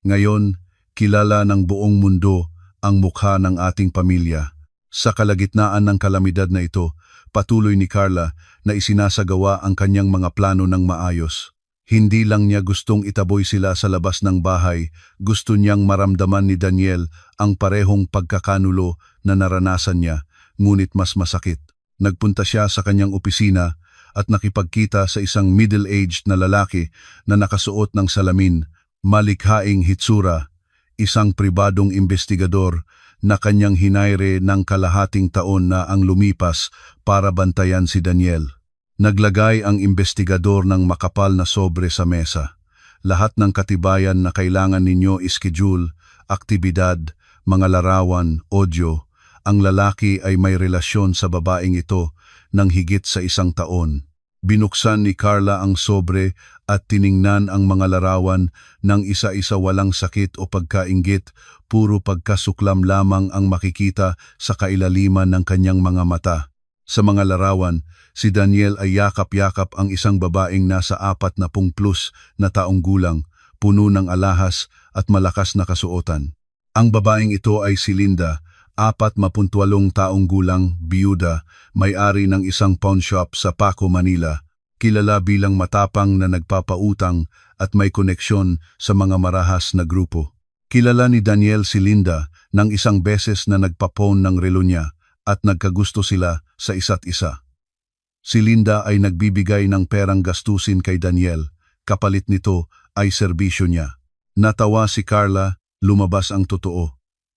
Ngayon, kilala ng buong mundo ang mukha ng ating pamilya. Sa kalagitnaan ng kalamidad na ito, patuloy ni Carla na isinasagawa ang kanyang mga plano ng maayos. Hindi lang niya gustong itaboy sila sa labas ng bahay, gusto niyang maramdaman ni Daniel ang parehong pagkakanulo na naranasan niya, ngunit mas masakit. Nagpunta siya sa kanyang opisina at nakipagkita sa isang middle-aged na lalaki na nakasuot ng salamin, malikhaing hitsura, isang pribadong investigador na kanyang hinayre ng kalahating taon na ang lumipas para bantayan si Daniel. Naglagay ang investigador ng makapal na sobre sa mesa. Lahat ng katibayan na kailangan ninyo, schedule, aktibidad, mga larawan, audio. Ang lalaki ay may relasyon sa babaeng ito ng higit sa 1 taon. Binuksan ni Carla ang sobre at tiningnan ang mga larawan ng isa-isa, walang sakit o pagkainggit, puro pagkasuklam lamang ang makikita sa kailaliman ng kanyang mga mata. Sa mga larawan, si Daniel ay yakap-yakap ang isang babaeng nasa 40+ na taong gulang, puno ng alahas at malakas na kasuotan. Ang babaeng ito ay si Linda, 48 taong gulang, biyuda, may-ari ng isang pawn shop sa Paco, Manila, kilala bilang matapang na nagpapautang at may koneksyon sa mga marahas na grupo. Kilala ni Daniel si Linda nang isang beses na nagpa-pawn ng relo niya at nagkagusto sila sa isa't isa. Si Linda ay nagbibigay ng perang gastusin kay Daniel, kapalit nito ay serbisyo niya. Natawa si Carla, lumabas ang totoo.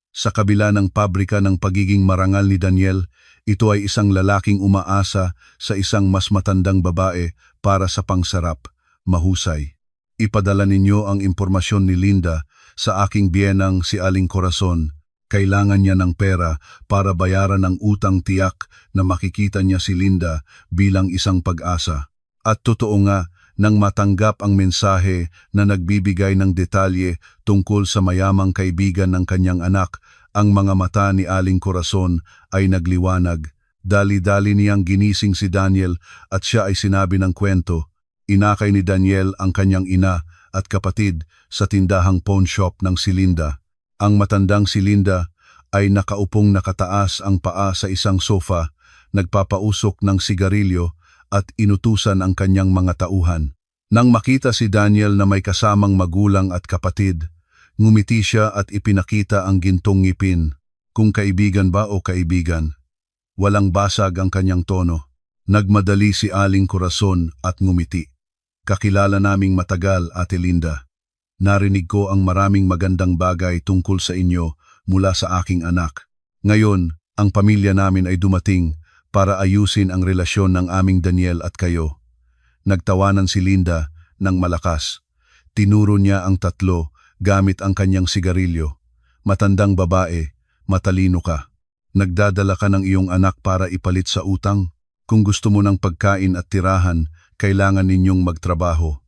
Sa kabila ng pabrika ng pagiging marangal ni Daniel, ito ay isang lalaking umaasa sa isang mas matandang babae para sa pangsarap, mahusay. Ipadala ninyo ang impormasyon ni Linda sa aking biyenang si Aling Corazon. Kailangan niya ng pera para bayaran ang utang, tiyak na makikita niya si Linda bilang isang pag-asa. At totoo nga, nang matanggap ang mensahe na nagbibigay ng detalye tungkol sa mayamang kaibigan ng kanyang anak, ang mga mata ni Aling Corazon ay nagliwanag. Dali-dali niyang ginising si Daniel at siya ay sinabi ng kwento. Inakay ni Daniel ang kanyang ina at kapatid sa tindahang pawn shop ng si Linda. Ang matandang si Linda ay nakaupong nakataas ang paa sa isang sofa, nagpapausok ng sigarilyo at inutusan ang kanyang mga tauhan. Nang makita si Daniel na may kasamang magulang at kapatid, ngumiti siya at ipinakita ang gintong ngipin. Kung kaibigan ba o kaibigan? Walang basag ang kanyang tono. Nagmadali si Aling Corazon at ngumiti. Kakilala naming matagal, Ate Linda. Narinig ko ang maraming magandang bagay tungkol sa inyo mula sa aking anak. Ngayon, ang pamilya namin ay dumating para ayusin ang relasyon ng aming Daniel at kayo. Nagtawanan si Linda ng malakas. Tinuro niya ang tatlo gamit ang kanyang sigarilyo. Matandang babae, matalino ka. Nagdadala ka ng iyong anak para ipalit sa utang. Kung gusto mo ng pagkain at tirahan, kailangan ninyong magtrabaho.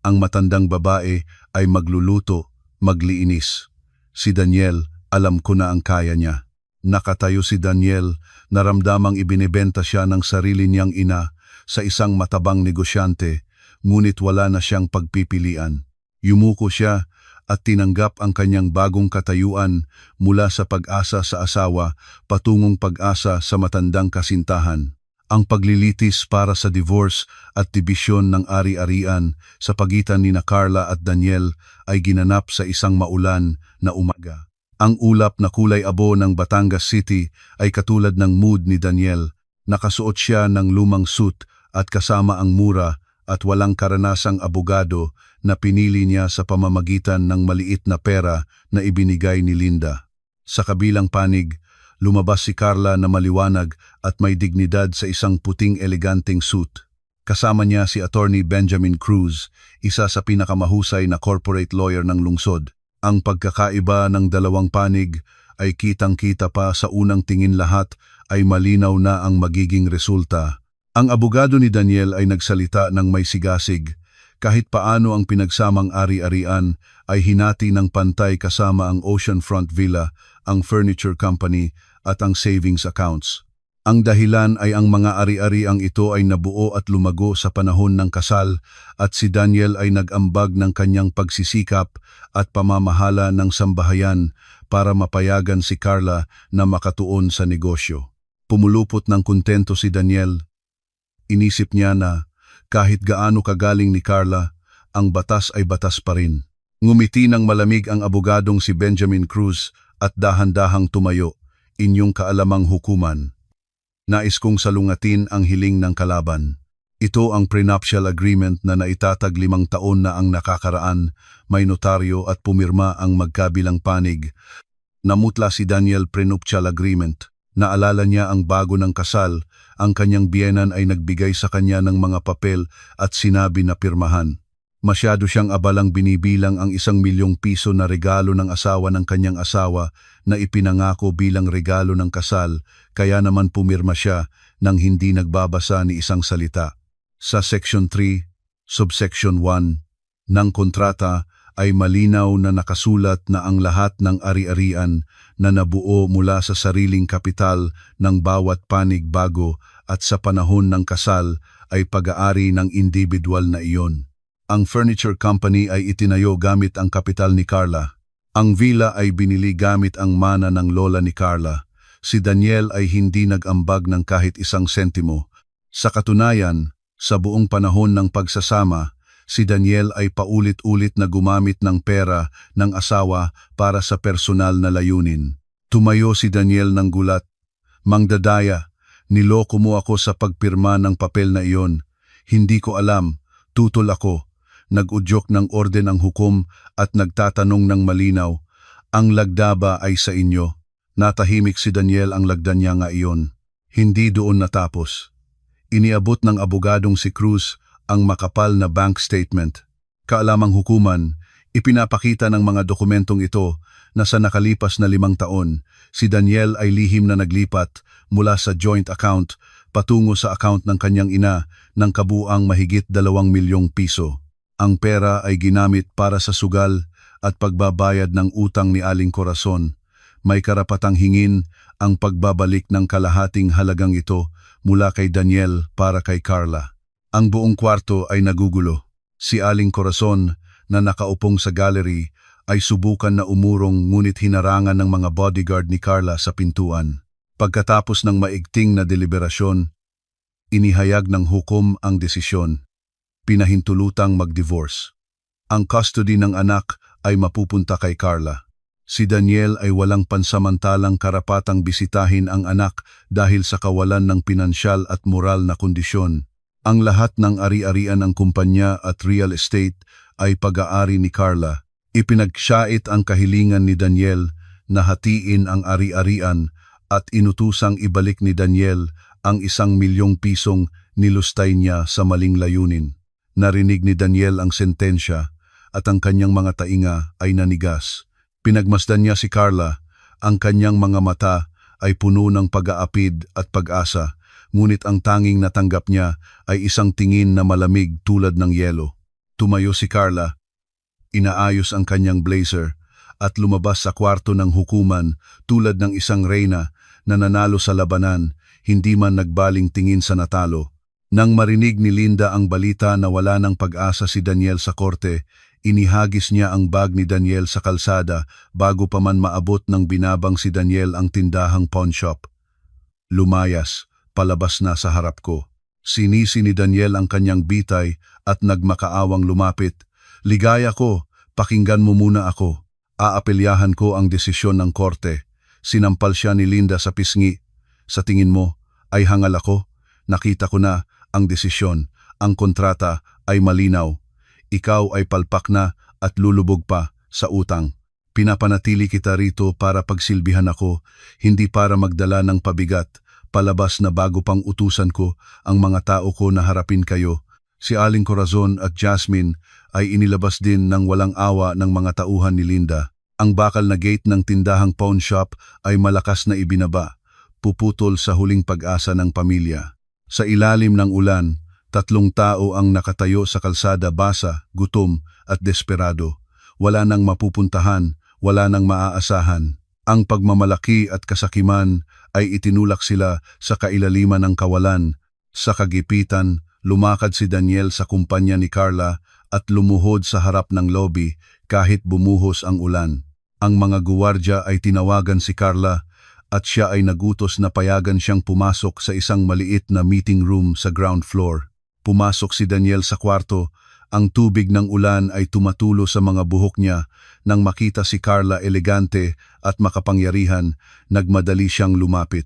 Ang matandang babae ay magluluto, magliinis. Si Daniel, alam ko na ang kaya niya. Nakatayo si Daniel, naramdamang ibinebenta siya ng sarili niyang ina sa isang matabang negosyante, ngunit wala na siyang pagpipilian. Yumuko siya at tinanggap ang kanyang bagong katayuan mula sa pag-asa sa asawa patungong pag-asa sa matandang kasintahan. Ang paglilitis para sa divorce at dibisyon ng ari-arian sa pagitan ni Carla at Daniel ay ginanap sa isang maulan na umaga. Ang ulap na kulay abo ng Batangas City ay katulad ng mood ni Daniel. Nakasuot siya ng lumang suit at kasama ang mura at walang karanasang abogado na pinili niya sa pamamagitan ng maliit na pera na ibinigay ni Linda. Sa kabilang panig, lumabas si Carla na maliwanag at may dignidad sa isang puting eleganteng suit. Kasama niya si Attorney Benjamin Cruz, isa sa pinakamahusay na corporate lawyer ng lungsod. Ang pagkakaiba ng dalawang panig ay kitang-kita pa sa unang tingin, lahat ay malinaw na ang magiging resulta. Ang abogado ni Daniel ay nagsalita ng may sigasig. Kahit paano ang pinagsamang ari-arian ay hinati ng pantay kasama ang Oceanfront Villa, ang furniture company at ang savings accounts. Ang dahilan ay ang mga ari-ariang ito ay nabuo at lumago sa panahon ng kasal at si Daniel ay nag-ambag ng kanyang pagsisikap at pamamahala ng sambahayan para mapayagan si Carla na makatuon sa negosyo. Pumulupot ng kontento si Daniel. Inisip niya na kahit gaano kagaling ni Carla, ang batas ay batas pa rin. Ngumiti ng malamig ang abogadong si Benjamin Cruz at dahan-dahang tumayo. Inyong kaalamang hukuman. Nais kong salungatin ang hiling ng kalaban. Ito ang prenuptial agreement na naitatag 5 taon na ang nakakaraan, may notaryo at pumirma ang magkabilang panig. Namutla si Daniel prenuptial agreement. Naalala niya ang bago ng kasal, ang kanyang biyenan ay nagbigay sa kanya ng mga papel at sinabi na pirmahan. Masyado siyang abalang binibilang ang 1,000,000 piso na regalo ng asawa ng kanyang asawa na ipinangako bilang regalo ng kasal, kaya naman pumirma siya nang hindi nagbabasa ni isang salita. Sa Section 3, Subsection 1 ng kontrata ay malinaw na nakasulat na ang lahat ng ari-arian na nabuo mula sa sariling kapital ng bawat panig bago at sa panahon ng kasal ay pag-aari ng individual na iyon. Ang furniture company ay itinayo gamit ang kapital ni Carla. Ang villa ay binili gamit ang mana ng lola ni Carla. Si Daniel ay hindi nag-ambag ng kahit 1 sentimo. Sa katunayan, sa buong panahon ng pagsasama, si Daniel ay paulit-ulit na gumamit ng pera ng asawa para sa personal na layunin. Tumayo si Daniel ng gulat. Mangdadaya, niloko mo ako sa pagpirma ng papel na iyon. Hindi ko alam, tutol ako. Nag-udyok ng orden ang hukom at nagtatanong ng malinaw, ang lagda ba ay sa inyo? Natahimik si Daniel, ang lagda niya nga iyon. Hindi doon natapos. Iniabot ng abogadong si Cruz ang makapal na bank statement. Kaalamang hukuman, ipinapakita ng mga dokumentong ito na sa nakalipas na 5 taon, si Daniel ay lihim na naglipat mula sa joint account patungo sa account ng kanyang ina ng kabuang mahigit 2 milyong piso. Ang pera ay ginamit para sa sugal at pagbabayad ng utang ni Aling Corazon. May karapatang hingin ang pagbabalik ng kalahating halagang ito mula kay Daniel para kay Carla. Ang buong kwarto ay nagugulo. Si Aling Corazon na nakaupong sa gallery ay subukan na umurong ngunit hinarangan ng mga bodyguard ni Carla sa pintuan. Pagkatapos ng maigting na deliberasyon, inihayag ng hukom ang desisyon. Pinahintulutang mag-divorce. Ang custody ng anak ay mapupunta kay Carla. Si Daniel ay walang pansamantalang karapatang bisitahin ang anak dahil sa kawalan ng pinansyal at moral na kondisyon. Ang lahat ng ari-arian ng kumpanya at real estate ay pag-aari ni Carla. Ipinagsyait ang kahilingan ni Daniel na hatiin ang ari-arian at inutusang ibalik ni Daniel ang 1 milyong pisong nilustay niya sa maling layunin. Narinig ni Daniel ang sentensya at ang kanyang mga tainga ay nanigas. Pinagmasdan niya si Carla, ang kanyang mga mata ay puno ng pag-aapid at pag-asa, ngunit ang tanging natanggap niya ay isang tingin na malamig tulad ng yelo. Tumayo si Carla, inaayos ang kanyang blazer at lumabas sa kwarto ng hukuman tulad ng isang reyna na nanalo sa labanan, hindi man nagbaling tingin sa natalo. Nang marinig ni Linda ang balita na wala ng pag-asa si Daniel sa korte, inihagis niya ang bag ni Daniel sa kalsada bago pa man maabot ng binabang si Daniel ang tindahang pawn shop. Lumayas, palabas na sa harap ko. Sinisi ni Daniel ang kanyang bitay at nagmakaawang lumapit. Ligaya ko, pakinggan mo muna ako. Aapelyahan ko ang desisyon ng korte. Sinampal siya ni Linda sa pisngi. Sa tingin mo, ay hangal ako? Nakita ko na ang desisyon. Ang kontrata ay malinaw. Ikaw ay palpak na at lulubog pa sa utang. Pinapanatili kita rito para pagsilbihan ako, hindi para magdala ng pabigat. Palabas na bago pang utusan ko ang mga tao ko na harapin kayo. Si Aling Corazon at Jasmine ay inilabas din ng walang awa ng mga tauhan ni Linda. Ang bakal na gate ng tindahang pawn shop ay malakas na ibinaba, puputol sa huling pag-asa ng pamilya. Sa ilalim ng ulan, 3 tao ang nakatayo sa kalsada, basa, gutom at desperado. Wala nang mapupuntahan, wala nang maaasahan. Ang pagmamalaki at kasakiman ay itinulak sila sa kailaliman ng kawalan. Sa kagipitan, lumakad si Daniel sa kumpanya ni Carla at lumuhod sa harap ng lobby kahit bumuhos ang ulan. Ang mga guwardya ay tinawagan si Carla at siya ay nagutos na payagan siyang pumasok sa isang maliit na meeting room sa ground floor. Pumasok si Daniel sa kwarto. Ang tubig ng ulan ay tumatulo sa mga buhok niya. Nang makita si Carla elegante at makapangyarihan, nagmadali siyang lumapit.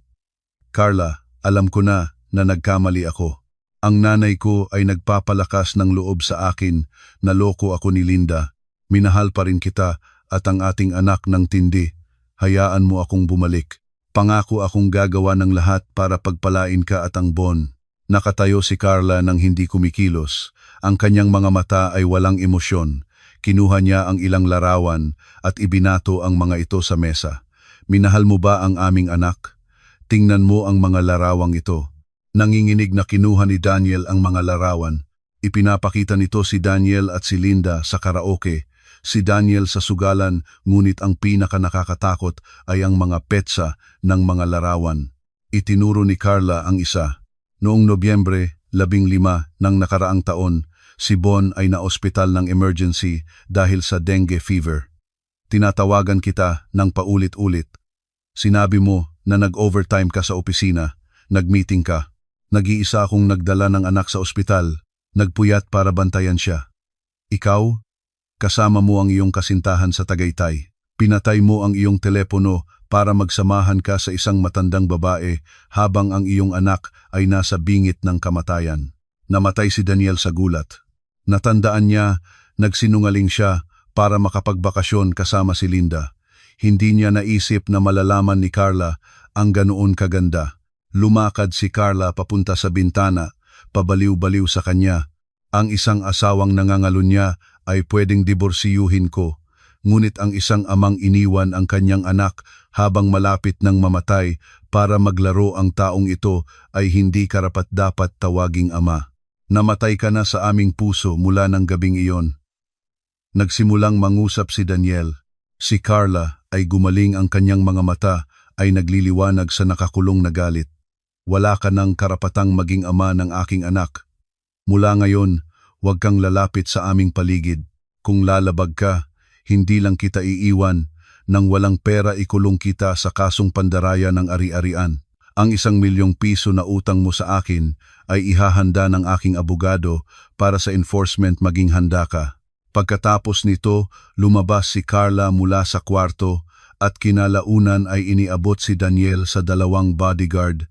Carla, alam ko na nagkamali ako. Ang nanay ko ay nagpapalakas ng loob sa akin, naloko ako ni Linda. Minahal pa rin kita at ang ating anak ng tindi. Hayaan mo akong bumalik. Pangako akong gagawa ng lahat para pagpalain ka at ang Bon. Nakatayo si Carla nang hindi kumikilos. Ang kanyang mga mata ay walang emosyon. Kinuha niya ang ilang larawan at ibinato ang mga ito sa mesa. Minahal mo ba ang aming anak? Tingnan mo ang mga larawang ito. Nanginginig na kinuha ni Daniel ang mga larawan. Ipinapakita nito si Daniel at si Linda sa karaoke. Si Daniel sa sugalan, ngunit ang pinaka nakakatakot ay ang mga petsa ng mga larawan. Itinuro ni Carla ang isa. Noong Nobyembre 15 ng nakaraang taon, si Bon ay naospital ng emergency dahil sa dengue fever. Tinatawagan kita ng paulit-ulit. Sinabi mo na nag-overtime ka sa opisina, nag-meeting ka. Nag-iisa akong nagdala ng anak sa ospital, nagpuyat para bantayan siya. Ikaw, kasama mo ang iyong kasintahan sa Tagaytay. Pinatay mo ang iyong telepono para magsamahan ka sa isang matandang babae habang ang iyong anak ay nasa bingit ng kamatayan. Namatay si Daniel sa gulat. Natandaan niya, nagsinungaling siya para makapagbakasyon kasama si Linda. Hindi niya naisip na malalaman ni Carla ang ganoon kaganda. Lumakad si Carla papunta sa bintana, pabaliw-baliw sa kanya. Ang isang asawang nangangalunya ay pwedeng diborsiyuhin ko. Ngunit ang isang amang iniwan ang kanyang anak habang malapit ng mamatay para maglaro ang taong ito ay hindi karapat-dapat tawaging ama. Namatay ka na sa aming puso mula ng gabing iyon. Nagsimulang mangusap si Daniel. Si Carla ay gumaling, ang kanyang mga mata ay nagliliwanag sa nakakulong na galit. Wala ka ng karapatang maging ama ng aking anak. Mula ngayon, huwag kang lalapit sa aming paligid. Kung lalabag ka, hindi lang kita iiwan. Nang walang pera, ikulong kita sa kasong pandaraya ng ari-arian. Ang 1,000,000 piso na utang mo sa akin ay ihahanda ng aking abogado para sa enforcement, maging handa ka. Pagkatapos nito, lumabas si Carla mula sa kwarto at kinalaunan ay iniabot si Daniel sa 2 bodyguard.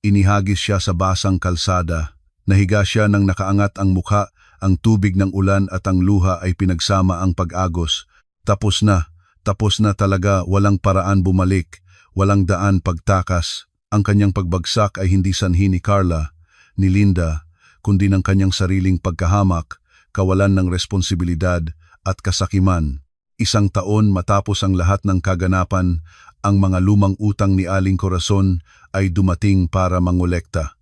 Inihagis siya sa basang kalsada. Nahiga siya nang nakaangat ang mukha, ang tubig ng ulan at ang luha ay pinagsama ang pag-agos. Tapos na talaga, walang paraan bumalik, walang daan pagtakas. Ang kanyang pagbagsak ay hindi sanhi ni Carla, ni Linda, kundi ng kanyang sariling pagkahamak, kawalan ng responsibilidad at kasakiman. 1 taon matapos ang lahat ng kaganapan, ang mga lumang utang ni Aling Corazon ay dumating para mangolekta.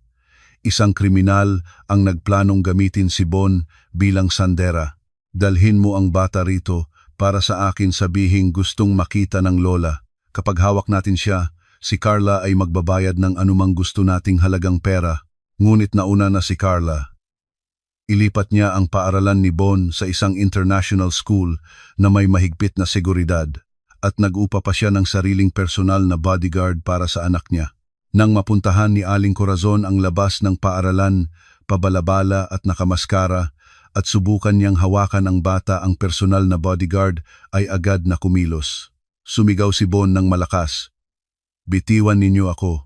Isang kriminal ang nagplanong gamitin si Bon bilang sandera. Dalhin mo ang bata rito para sa akin, sabihing gustong makita ng lola. Kapag hawak natin siya, si Carla ay magbabayad ng anumang gusto nating halagang pera. Ngunit nauna na si Carla. Ilipat niya ang paaralan ni Bon sa isang international school na may mahigpit na seguridad at nag-upa pa siya ng sariling personal na bodyguard para sa anak niya. Nang mapuntahan ni Aling Corazon ang labas ng paaralan, pabalabala at nakamaskara, at subukan niyang hawakan ang bata, ang personal na bodyguard ay agad na kumilos. Sumigaw si Bon ng malakas. Bitiwan ninyo ako.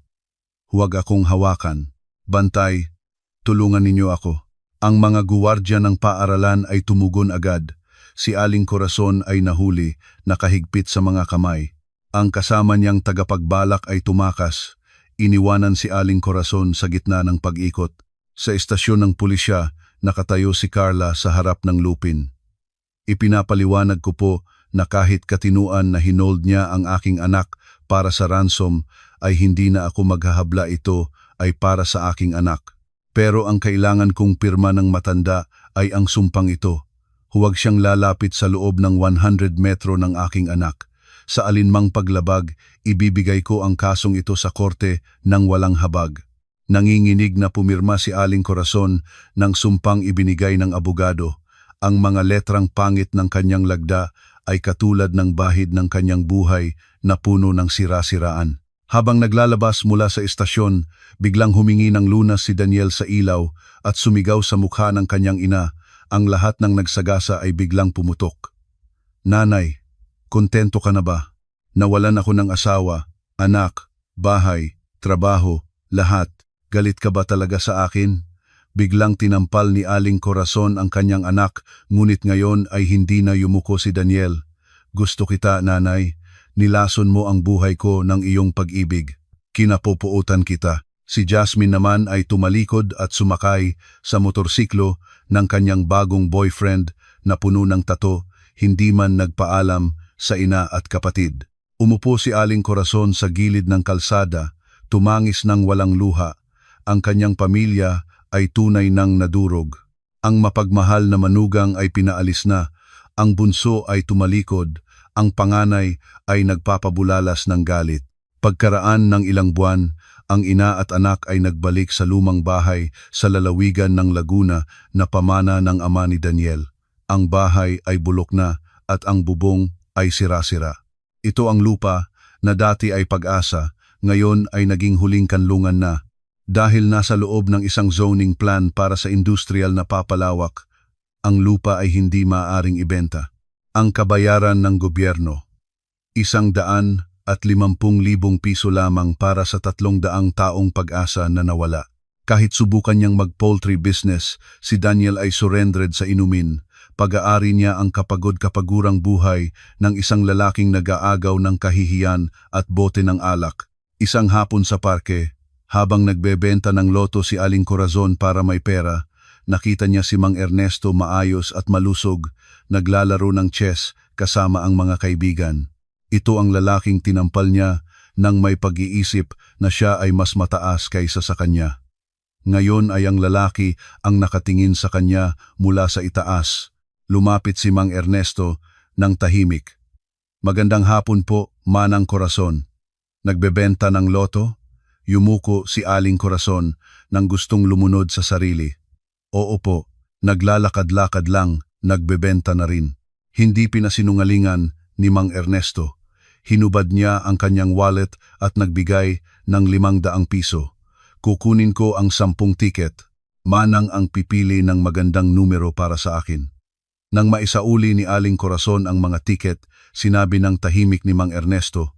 Huwag akong hawakan. Bantay, tulungan ninyo ako. Ang mga guwardya ng paaralan ay tumugon agad. Si Aling Corazon ay nahuli, nakahigpit sa mga kamay. Ang kasama niyang tagapagbalak ay tumakas. Iniwanan si Aling Corazon sa gitna ng pag-ikot. Sa estasyon ng pulisya, nakatayo si Carla sa harap ng lupin. Ipinapaliwanag ko po na kahit katinuan na hinold niya ang aking anak para sa ransom, ay hindi na ako maghahabla, ito ay para sa aking anak. Pero ang kailangan kong pirma ng matanda ay ang sumpang ito. Huwag siyang lalapit sa loob ng 100 metro ng aking anak. Sa alinmang paglabag, ibibigay ko ang kasong ito sa korte ng walang habag. Nanginginig na pumirma si Aling Corazon ng sumpang ibinigay ng abogado. Ang mga letrang pangit ng kanyang lagda ay katulad ng bahid ng kanyang buhay na puno ng sira-siraan. Habang naglalabas mula sa estasyon, biglang humingi ng lunas si Daniel sa ilaw at sumigaw sa mukha ng kanyang ina. Ang lahat ng nagsagasa ay biglang pumutok. Nanay, kontento ka na ba? Nawalan ako ng asawa, anak, bahay, trabaho, lahat. Galit ka ba talaga sa akin? Biglang tinampal ni Aling Corazon ang kanyang anak, ngunit ngayon ay hindi na yumuko si Daniel. Gusto kita, nanay. Nilason mo ang buhay ko ng iyong pag-ibig. Kinapupuutan kita. Si Jasmine naman ay tumalikod at sumakay sa motorsiklo ng kanyang bagong boyfriend na puno ng tato, hindi man nagpaalam sa ina at kapatid. Umupo si Aling Corazon sa gilid ng kalsada, tumangis ng walang luha. Ang kanyang pamilya ay tunay nang nadurog. Ang mapagmahal na manugang ay pinaalis na, ang bunso ay tumalikod, ang panganay ay nagpapabulalas ng galit. Pagkaraan ng ilang buwan, ang ina at anak ay nagbalik sa lumang bahay sa lalawigan ng Laguna na pamana ng ama ni Daniel. Ang bahay ay bulok na at ang bubong ay sira-sira. Ito ang lupa na dati ay pag-asa, ngayon ay naging huling kanlungan na. Dahil nasa loob ng isang zoning plan para sa industrial na papalawak, ang lupa ay hindi maaaring ibenta. Ang kabayaran ng gobyerno, 150,000 piso lamang para sa 300 taong pag-asa na nawala. Kahit subukan niyang mag-poultry business, si Daniel ay surrendered sa inumin. Pag-aari niya ang kapagod-kapagurang buhay ng isang lalaking nag-aagaw ng kahihiyan at bote ng alak. Isang hapon sa parke, habang nagbebenta ng loto si Aling Corazon para may pera, Nakita niya si Mang Ernesto maayos at malusog, naglalaro ng chess kasama ang mga kaibigan. Ito ang lalaking tinampal niya nang may pag-iisip na siya ay mas mataas kaysa sa kanya. Ngayon ay ang lalaki ang nakatingin sa kanya mula sa itaas. Lumapit si Mang Ernesto ng tahimik. "Magandang hapon po, Manang Corazon. Nagbebenta ng loto?" Yumuko si Aling Corazon nang gustong lumunod sa sarili. "Oo po, naglalakad-lakad lang, nagbebenta na rin." Hindi pinasinungalingan ni Mang Ernesto. Hinubad niya ang kanyang wallet at nagbigay ng 500 piso. "Kukunin ko ang 10 tiket. Manang ang pipili ng magandang numero para sa akin." Nang maisauli ni Aling Corazon ang mga tiket, sinabi ng tahimik ni Mang Ernesto,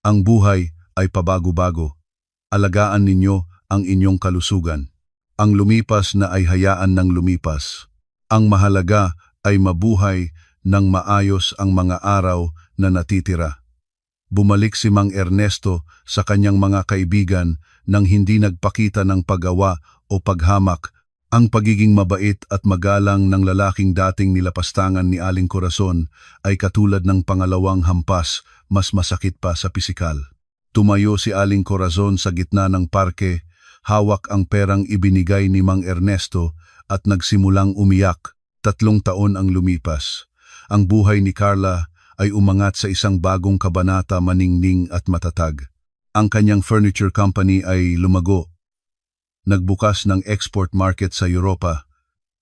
"Ang buhay ay pabago-bago. Alagaan ninyo ang inyong kalusugan. Ang lumipas na ay hayaan ng lumipas. Ang mahalaga ay mabuhay ng maayos ang mga araw na natitira." Bumalik si Mang Ernesto sa kanyang mga kaibigan nang hindi nagpakita ng paggawa o paghamak. Ang pagiging mabait at magalang ng lalaking dating nilapastangan ni Aling Corazon ay katulad ng pangalawang hampas, mas masakit pa sa pisikal. Tumayo si Aling Corazon sa gitna ng parke, hawak ang perang ibinigay ni Mang Ernesto at nagsimulang umiyak. 3 taon ang lumipas. Ang buhay ni Carla ay umangat sa isang bagong kabanata, maningning at matatag. Ang kanyang furniture company ay lumago. Nagbukas ng export market sa Europa.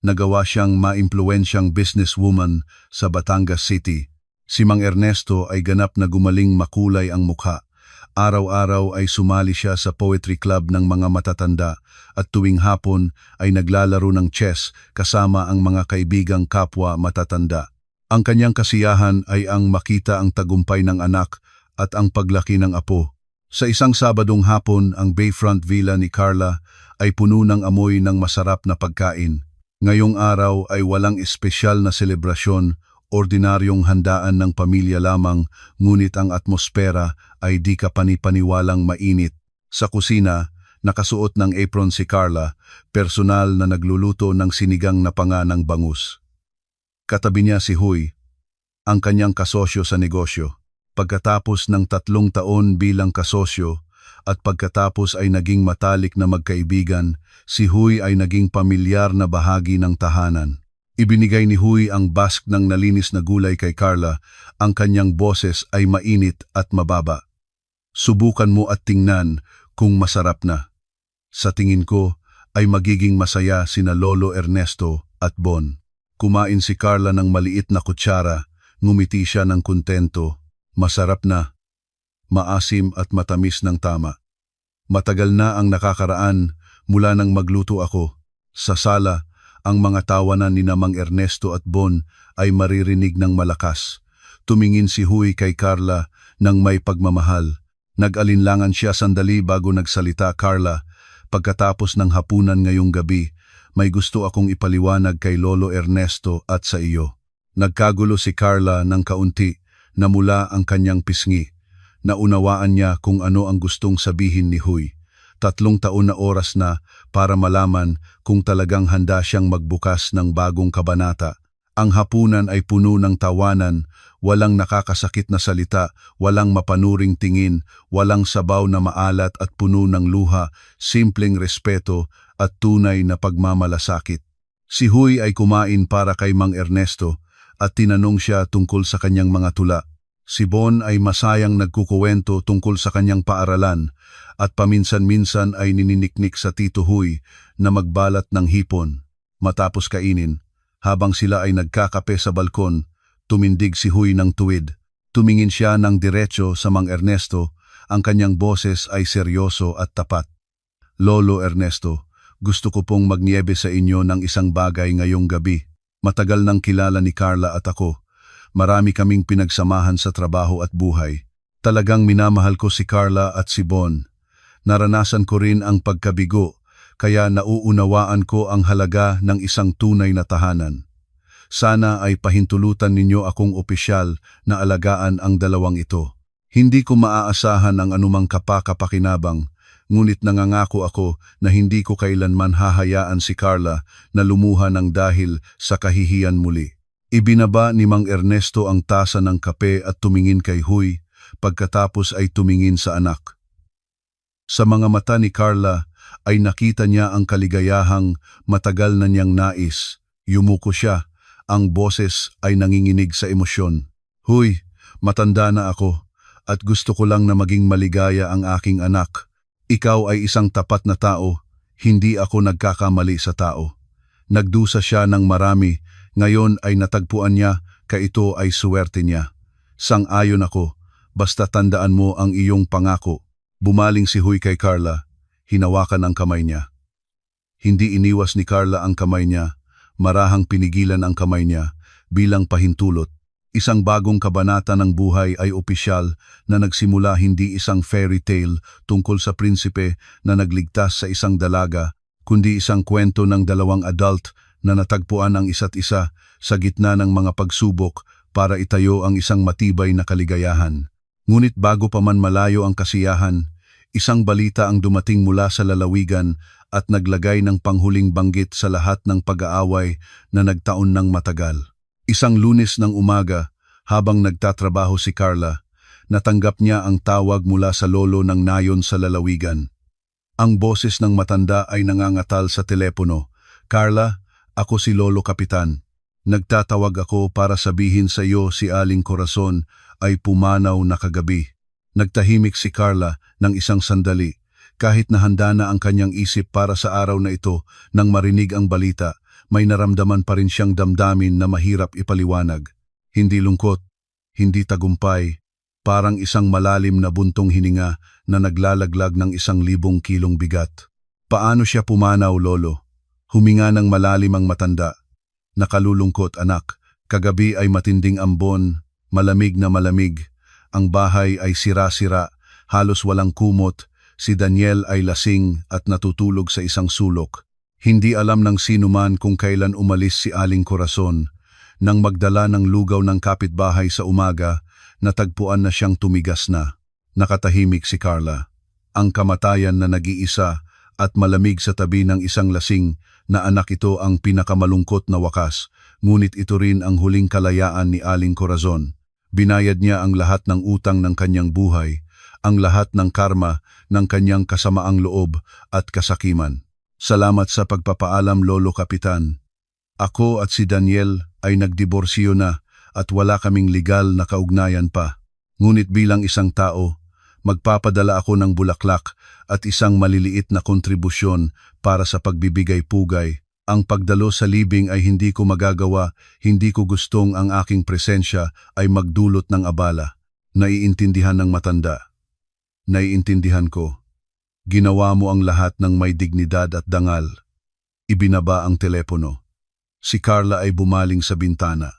Nagawa siyang maimpluwensyang businesswoman sa Batangas City. Si Mang Ernesto ay ganap na gumaling makulay ang mukha. Araw-araw ay sumali siya sa poetry club ng mga matatanda at tuwing hapon ay naglalaro ng chess kasama ang mga kaibigang kapwa matatanda. Ang kanyang kasiyahan ay ang makita ang tagumpay ng anak at ang paglaki ng apo. Sa isang Sabadong hapon, ang Bayfront Villa ni Carla ay puno ng amoy ng masarap na pagkain. Ngayong araw ay walang espesyal na selebrasyon, ordinaryong handaan ng pamilya lamang, ngunit ang atmosfera ay di kapani-paniwalang mainit. Sa kusina, nakasuot ng apron si Carla, personal na nagluluto ng sinigang na panga ng bangus. Katabi niya si Huy, ang kanyang kasosyo sa negosyo. Pagkatapos ng 3 taon bilang kasosyo at pagkatapos ay naging matalik na magkaibigan, si Huy ay naging pamilyar na bahagi ng tahanan. Ibinigay ni Huy ang bask ng nalinis na gulay kay Carla, ang kanyang boses ay mainit at mababa. "Subukan mo at tingnan kung masarap na." Sa tingin ko ay magiging masaya sina Lolo Ernesto at Bon. Kumain si Carla ng maliit na kutsara, ngumiti siya ng kontento. Masarap na, maasim at matamis ng tama. Matagal na ang nakakaraan mula nang magluto ako. Sa sala, ang mga tawanan ni Mang Ernesto at Bon ay maririnig ng malakas. Tumingin si Huy kay Carla nang may pagmamahal. Nag-alinlangan siya sandali bago nagsalita. "Carla, pagkatapos ng hapunan ngayong gabi, may gusto akong ipaliwanag kay Lolo Ernesto at sa iyo." Nagkagulo si Carla ng kaunti, namula ang kanyang pisngi. Naunawaan niya kung ano ang gustong sabihin ni Huy. 3 taon na oras na para malaman kung talagang handa siyang magbukas ng bagong kabanata. Ang hapunan ay puno ng tawanan, walang nakakasakit na salita, walang mapanuring tingin, walang sabaw na maalat at puno ng luha, simpleng respeto at tunay na pagmamalasakit. Si Huy ay kumain para kay Mang Ernesto at tinanong siya tungkol sa kanyang mga tula. Si Bon ay masayang nagkukuwento tungkol sa kanyang paaralan at paminsan-minsan ay nininiknik sa Tito Huy na magbalat ng hipon. Matapos kainin, habang sila ay nagkakape sa balkon, tumindig si Huy ng tuwid. Tumingin siya ng diretso sa Mang Ernesto, ang kanyang boses ay seryoso at tapat. "Lolo Ernesto, gusto ko pong magniebe sa inyo ng isang bagay ngayong gabi. Matagal nang kilala ni Carla at ako. Marami kaming pinagsamahan sa trabaho at buhay. Talagang minamahal ko si Carla at si Bon. Naranasan ko rin ang pagkabigo, kaya nauunawaan ko ang halaga ng isang tunay na tahanan. Sana ay pahintulutan ninyo akong opisyal na alagaan ang dalawang ito. Hindi ko maaasahan ang anumang kapakapakinabang, ngunit nangangako ako na hindi ko kailanman hahayaan si Carla na lumuha ng dahil sa kahihiyan muli. Ibinaba ni Mang Ernesto ang tasa ng kape at tumingin kay Huy, pagkatapos ay tumingin sa anak. Sa mga mata ni Carla ay nakita niya ang kaligayahang matagal na niyang nais. Yumuko siya, ang boses ay nanginginig sa emosyon. Huy, matanda na ako at gusto ko lang na maging maligaya ang aking anak. Ikaw ay isang tapat na tao, hindi ako nagkakamali sa tao. Nagdusa siya ng marami, ngayon ay natagpuan niya, ito ay suwerte niya. Sang-ayon ako, basta tandaan mo ang iyong pangako. Bumaling si Huy kay Carla, hinawakan ang kamay niya. Hindi iniwas ni Carla ang kamay niya, marahang pinigilan ang kamay niya bilang pahintulot. Isang bagong kabanata ng buhay ay opisyal na nagsimula, hindi isang fairy tale tungkol sa prinsipe na nagligtas sa isang dalaga, kundi isang kwento ng dalawang adult na natagpuan ang isa't isa sa gitna ng mga pagsubok para itayo ang isang matibay na kaligayahan. Ngunit bago pa man malayo ang kasiyahan, isang balita ang dumating mula sa lalawigan at naglagay ng panghuling banggit sa lahat ng pag-aaway na nagtaon ng matagal. Isang Lunes ng umaga, habang nagtatrabaho si Carla, natanggap niya ang tawag mula sa lolo ng nayon sa lalawigan. Ang boses ng matanda ay nangangatal sa telepono. Carla, ako si Lolo Kapitan. Nagtatawag ako para sabihin sa iyo si Aling Corazon ay pumanaw na kagabi. Nagtahimik si Carla ng isang sandali, kahit na handa na ang kanyang isip para sa araw na ito. Nang marinig ang balita, may naramdaman pa rin siyang damdamin na mahirap ipaliwanag. Hindi lungkot, hindi tagumpay, parang isang malalim na buntong hininga na naglalaglag ng 1,000 kilong bigat. Paano siya pumanaw, Lolo? Huminga ng malalim ang matanda. Nakalulungkot, anak. Kagabi ay matinding ambon, malamig na malamig. Ang bahay ay sira-sira, halos walang kumot. Si Daniel ay lasing at natutulog sa isang sulok. Hindi alam ng sinuman kung kailan umalis si Aling Corazon. Nang magdala ng lugaw ng kapitbahay sa umaga, natagpuan na siyang tumigas na. Nakatahimik si Carla. Ang kamatayan na nag-iisa at malamig sa tabi ng isang lasing na anak, ito ang pinakamalungkot na wakas, ngunit ito rin ang huling kalayaan ni Aling Corazon. Binayad niya ang lahat ng utang ng kanyang buhay, ang lahat ng karma ng kanyang kasamaang loob at kasakiman. Salamat sa pagpapaalam, Lolo Kapitan. Ako at si Daniel ay nagdiborsyo na at wala kaming legal na kaugnayan pa. Ngunit bilang isang tao, magpapadala ako ng bulaklak at isang maliliit na kontribusyon para sa pagbibigay-pugay. Ang pagdalo sa libing ay hindi ko magagawa, hindi ko gustong ang aking presensya ay magdulot ng abala. Naiintindihan ng matanda. Naiintindihan ko. Ginawa mo ang lahat ng may dignidad at dangal. Ibinaba ang telepono. Si Carla ay bumaling sa bintana.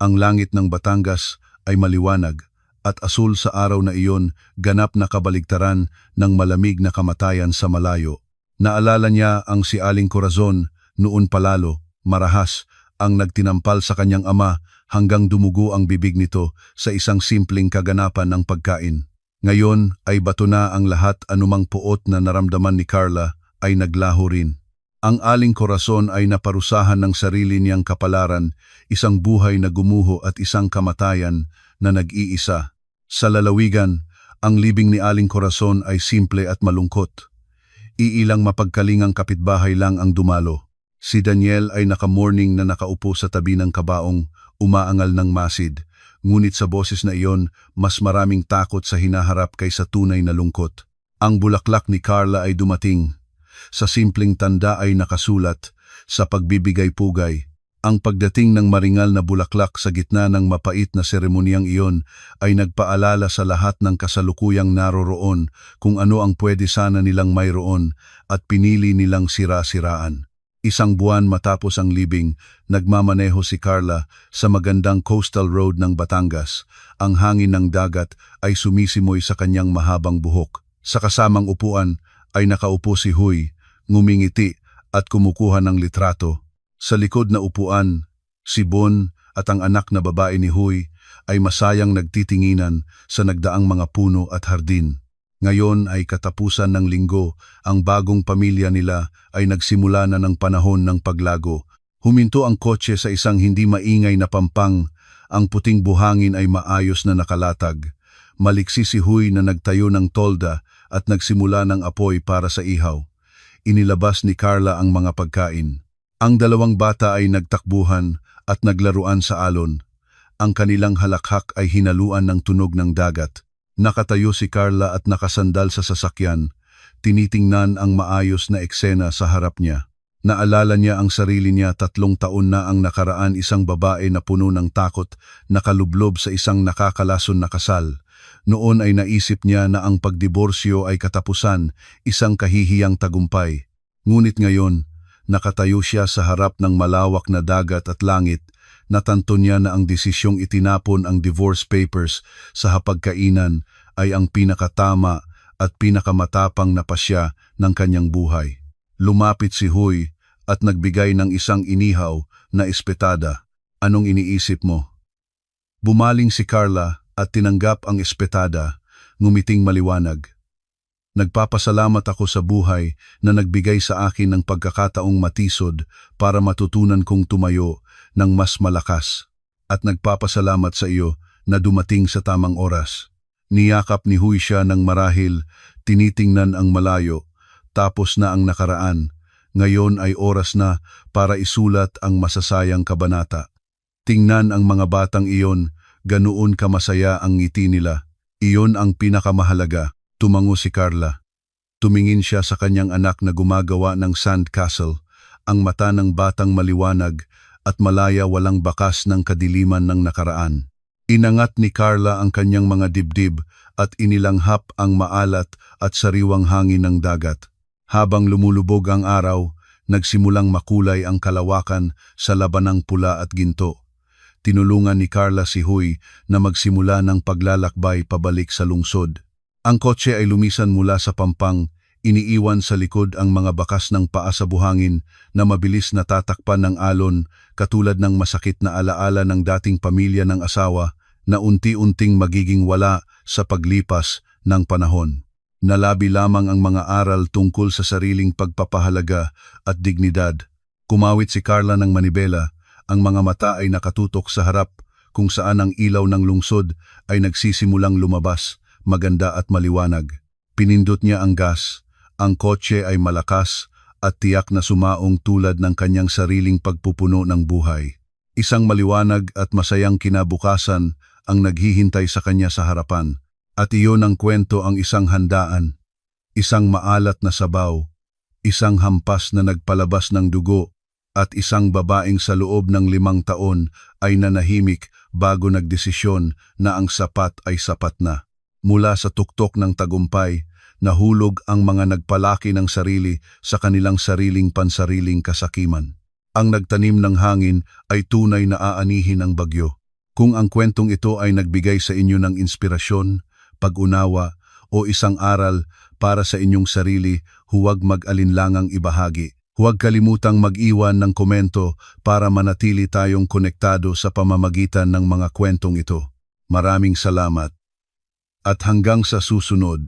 Ang langit ng Batangas ay maliwanag at asul sa araw na iyon, ganap na kabaligtaran ng malamig na kamatayan sa malayo. Naalala niya ang si Aling Corazon, noon palalo, marahas, ang nagtinampal sa kanyang ama hanggang dumugo ang bibig nito sa isang simpleng kaganapan ng pagkain. Ngayon ay bato na ang lahat, anumang puot na naramdaman ni Carla ay naglaho rin. Ang Aling Corazon ay naparusahan ng sarili niyang kapalaran, isang buhay na gumuho at isang kamatayan na nag-iisa. Sa lalawigan, ang libing ni Aling Corazon ay simple at malungkot. Iilang mapagkalingang kapitbahay lang ang dumalo. Si Daniel ay naka-morning na nakaupo sa tabi ng kabaong, umaangal ng masid. Ngunit sa boses na iyon, mas maraming takot sa hinaharap kaysa tunay na lungkot. Ang bulaklak ni Carla ay dumating. Sa simpleng tanda ay nakasulat, sa pagbibigay-pugay. Ang pagdating ng maringal na bulaklak sa gitna ng mapait na seremonyang iyon ay nagpaalala sa lahat ng kasalukuyang naroroon kung ano ang pwede sana nilang mayroon at pinili nilang sira-siraan. Isang buwan matapos ang libing, nagmamaneho si Carla sa magandang coastal road ng Batangas. Ang hangin ng dagat ay sumisimoy sa kanyang mahabang buhok. Sa kasamang upuan ay nakaupo si Huy, ngumingiti at kumukuha ng litrato. Sa likod na upuan, si Bon at ang anak na babae ni Huy ay masayang nagtitinginan sa nagdaang mga puno at hardin. Ngayon ay katapusan ng linggo, ang bagong pamilya nila ay nagsimula na ng panahon ng paglago. Huminto ang kotse sa isang hindi maingay na pampang, ang puting buhangin ay maayos na nakalatag. Maliksi si Huy na nagtayo ng tolda at nagsimula ng apoy para sa ihaw. Inilabas ni Carla ang mga pagkain. Ang dalawang bata ay nagtakbuhan at naglaruan sa alon. Ang kanilang halakhak ay hinaluan ng tunog ng dagat. Nakatayo si Carla at nakasandal sa sasakyan. Tinitingnan ang maayos na eksena sa harap niya. Naalala niya ang sarili niya 3 taon na ang nakaraan, isang babae na puno ng takot, nakalublob sa isang nakakalason na kasal. Noon ay naisip niya na ang pagdiborsyo ay katapusan, isang kahihiyang tagumpay. Ngunit ngayon, nakatayo siya sa harap ng malawak na dagat at langit. Natanto niya na ang desisyong itinapon ang divorce papers sa hapagkainan ay ang pinakatama at pinakamatapang na pasya ng kanyang buhay. Lumapit si Huy at nagbigay ng isang inihaw na espetada. Anong iniisip mo? Bumaling si Carla at tinanggap ang espetada, ngumiting maliwanag. Nagpapasalamat ako sa buhay na nagbigay sa akin ng pagkakataong matisod para matutunan kong tumayo ng mas malakas. At nagpapasalamat sa iyo na dumating sa tamang oras. Niyakap ni Huy siya ng marahil, tinitingnan ang malayo, tapos na ang nakaraan. Ngayon ay oras na para isulat ang masasayang kabanata. Tingnan ang mga batang iyon, ganoon kamasaya ang ngiti nila. Iyon ang pinakamahalaga. Tumango si Carla. Tumingin siya sa kanyang anak na gumagawa ng sandcastle, ang mata ng batang maliwanag at malaya, walang bakas ng kadiliman ng nakaraan. Inangat ni Carla ang kanyang mga dibdib at inilanghap ang maalat at sariwang hangin ng dagat. Habang lumulubog ang araw, nagsimulang makulay ang kalawakan sa labanang pula at ginto. Tinulungan ni Carla si Huy na magsimula ng paglalakbay pabalik sa lungsod. Ang kotse ay lumisan mula sa pampang, iniiwan sa likod ang mga bakas ng paa sa buhangin na mabilis na tatakpan ng alon, katulad ng masakit na alaala ng dating pamilya ng asawa na unti-unting magiging wala sa paglipas ng panahon. Nalabi lamang ang mga aral tungkol sa sariling pagpapahalaga at dignidad. Kumawit si Carla ng manibela, ang mga mata ay nakatutok sa harap kung saan ang ilaw ng lungsod ay nagsisimulang lumabas, maganda at maliwanag. Pinindot niya ang gas, ang kotse ay malakas at tiyak na sumaong tulad ng kanyang sariling pagpupuno ng buhay. Isang maliwanag at masayang kinabukasan ang naghihintay sa kanya sa harapan. At iyon ang kwento, ang isang handaan, isang maalat na sabaw, isang hampas na nagpalabas ng dugo, at isang babaeng sa loob ng 5 taon ay nanahimik bago nagdesisyon na ang sapat ay sapat na. Mula sa tuktok ng tagumpay, nahulog ang mga nagpalaki ng sarili sa kanilang sariling pansariling kasakiman. Ang nagtanim ng hangin ay tunay na aanihin ang bagyo. Kung ang kwentong ito ay nagbigay sa inyo ng inspirasyon, pag-unawa o isang aral para sa inyong sarili, huwag mag-alinlangang ibahagi. Huwag kalimutang mag-iwan ng komento para manatili tayong konektado sa pamamagitan ng mga kwentong ito. Maraming salamat. At hanggang sa susunod.